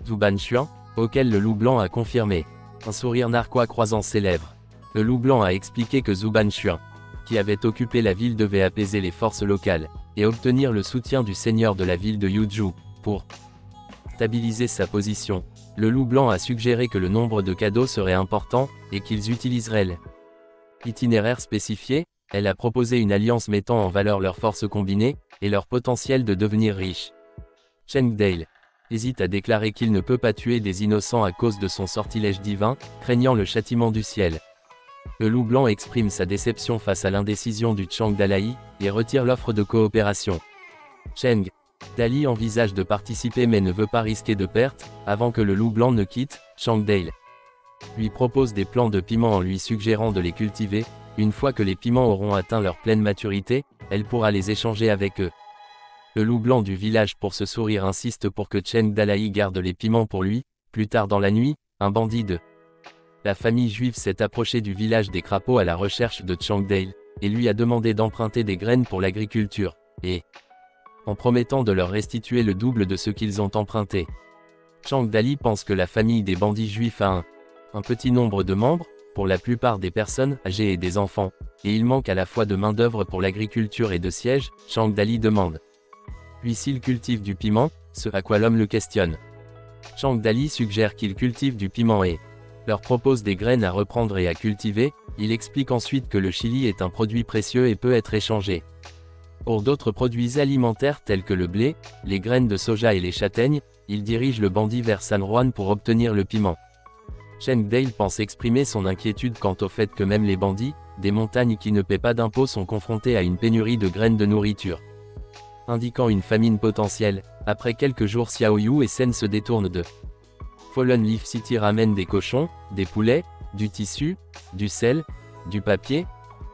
Zuban Xuan, auquel le loup blanc a confirmé. Un sourire narquois croisant ses lèvres. Le loup blanc a expliqué que Zuban Xuan, qui avait occupé la ville, devait apaiser les forces locales, et obtenir le soutien du seigneur de la ville de Yuju, pour stabiliser sa position. Le loup blanc a suggéré que le nombre de cadeaux serait important, et qu'ils utiliseraient l'itinéraire spécifié. Elle a proposé une alliance mettant en valeur leurs forces combinées, et leur potentiel de devenir riches. Cheng Dale hésite à déclarer qu'il ne peut pas tuer des innocents à cause de son sortilège divin, craignant le châtiment du ciel. Le loup blanc exprime sa déception face à l'indécision du Chang Dalai, et retire l'offre de coopération. Cheng Dali envisage de participer mais ne veut pas risquer de perte, avant que le loup blanc ne quitte, Chang Dale lui propose des plants de piment en lui suggérant de les cultiver. Une fois que les piments auront atteint leur pleine maturité, elle pourra les échanger avec eux. Le loup blanc du village pour ce sourire insiste pour que Cheng Dalai garde les piments pour lui. Plus tard dans la nuit, un bandit de la famille juive s'est approché du village des crapauds à la recherche de Chang Dale, et lui a demandé d'emprunter des graines pour l'agriculture, et en promettant de leur restituer le double de ce qu'ils ont emprunté. Chang Dali pense que la famille des bandits juifs a un petit nombre de membres, pour la plupart des personnes âgées et des enfants, et il manque à la fois de main-d'œuvre pour l'agriculture et de sièges. Chang Dali demande lui s'il cultive du piment, ce à quoi l'homme le questionne. Chang Dali suggère qu'il cultive du piment et leur propose des graines à reprendre et à cultiver. Il explique ensuite que le chili est un produit précieux et peut être échangé pour d'autres produits alimentaires tels que le blé, les graines de soja et les châtaignes. Il dirige le bandit vers San Juan pour obtenir le piment. Cheng Dale pense exprimer son inquiétude quant au fait que même les bandits des montagnes qui ne paient pas d'impôts sont confrontés à une pénurie de graines de nourriture, indiquant une famine potentielle. Après quelques jours, Xiao Yu et Sen se détournent de Fallen Leaf City, ramènent des cochons, des poulets, du tissu, du sel, du papier,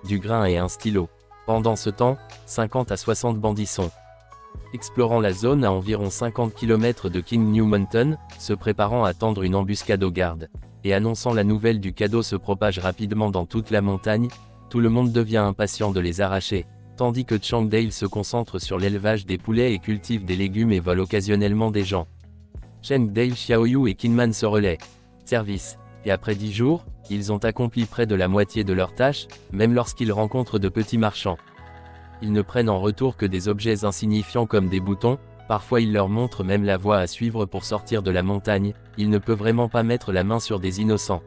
du grain et un stylo. Pendant ce temps, 50 à 60 bandits sont explorant la zone à environ 50 km de King New Mountain, se préparant à tendre une embuscade aux gardes, et annonçant la nouvelle du cadeau se propage rapidement dans toute la montagne. Tout le monde devient impatient de les arracher, tandis que Chang Dale se concentre sur l'élevage des poulets et cultive des légumes et vole occasionnellement des gens. Cheng Dale, Xiaoyu et Kinman se relaient service, et après 10 jours, ils ont accompli près de la moitié de leurs tâches, même lorsqu'ils rencontrent de petits marchands. Ils ne prennent en retour que des objets insignifiants comme des boutons. Parfois ils leur montrent même la voie à suivre pour sortir de la montagne. Il ne peut vraiment pas mettre la main sur des innocents.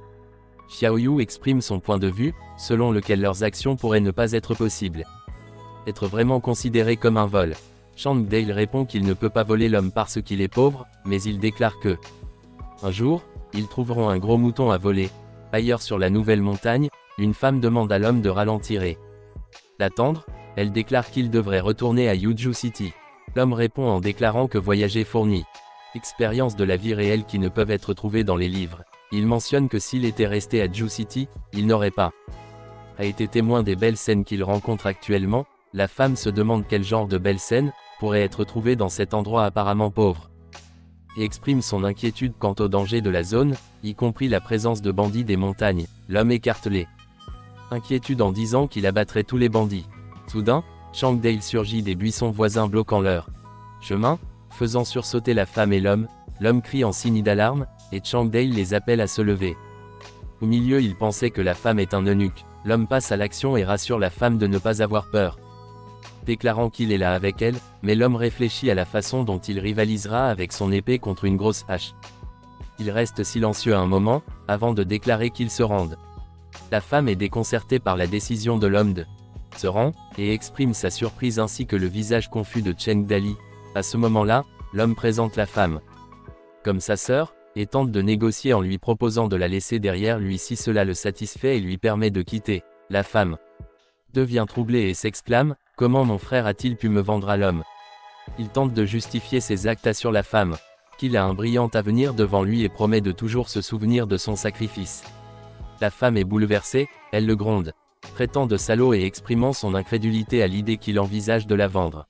Xiaoyu exprime son point de vue, selon lequel leurs actions pourraient ne pas être possibles, être vraiment considérées comme un vol. Chang Dale répond qu'il ne peut pas voler l'homme parce qu'il est pauvre, mais il déclare que un jour, ils trouveront un gros mouton à voler. Ailleurs sur la nouvelle montagne, une femme demande à l'homme de ralentir et l'attendre. Elle déclare qu'il devrait retourner à Yuju City. L'homme répond en déclarant que voyager fournit expériences de la vie réelle qui ne peuvent être trouvées dans les livres. Il mentionne que s'il était resté à Ju City, il n'aurait pas été témoin des belles scènes qu'il rencontre actuellement. La femme se demande quel genre de belles scènes pourraient être trouvées dans cet endroit apparemment pauvre, et exprime son inquiétude quant au danger de la zone, y compris la présence de bandits des montagnes. L'homme écarte les inquiétudes en disant qu'il abattrait tous les bandits. Soudain, Chang Dale surgit des buissons voisins bloquant leur chemin, faisant sursauter la femme et l'homme. L'homme crie en signe d'alarme, et Chang Dale les appelle à se lever. Au milieu, il pensait que la femme est un eunuque. L'homme passe à l'action et rassure la femme de ne pas avoir peur, déclarant qu'il est là avec elle, mais l'homme réfléchit à la façon dont il rivalisera avec son épée contre une grosse hache. Il reste silencieux un moment, avant de déclarer qu'il se rende. La femme est déconcertée par la décision de l'homme de se rend, et exprime sa surprise ainsi que le visage confus de Cheng Dali. À ce moment-là, l'homme présente la femme comme sa sœur, et tente de négocier en lui proposant de la laisser derrière lui si cela le satisfait et lui permet de quitter. La femme devient troublée et s'exclame « Comment mon frère a-t-il pu me vendre à l'homme ?» Il tente de justifier ses actes sur la femme, qu'il a un brillant avenir devant lui et promet de toujours se souvenir de son sacrifice. La femme est bouleversée, elle le gronde, traitant de salaud et exprimant son incrédulité à l'idée qu'il envisage de la vendre.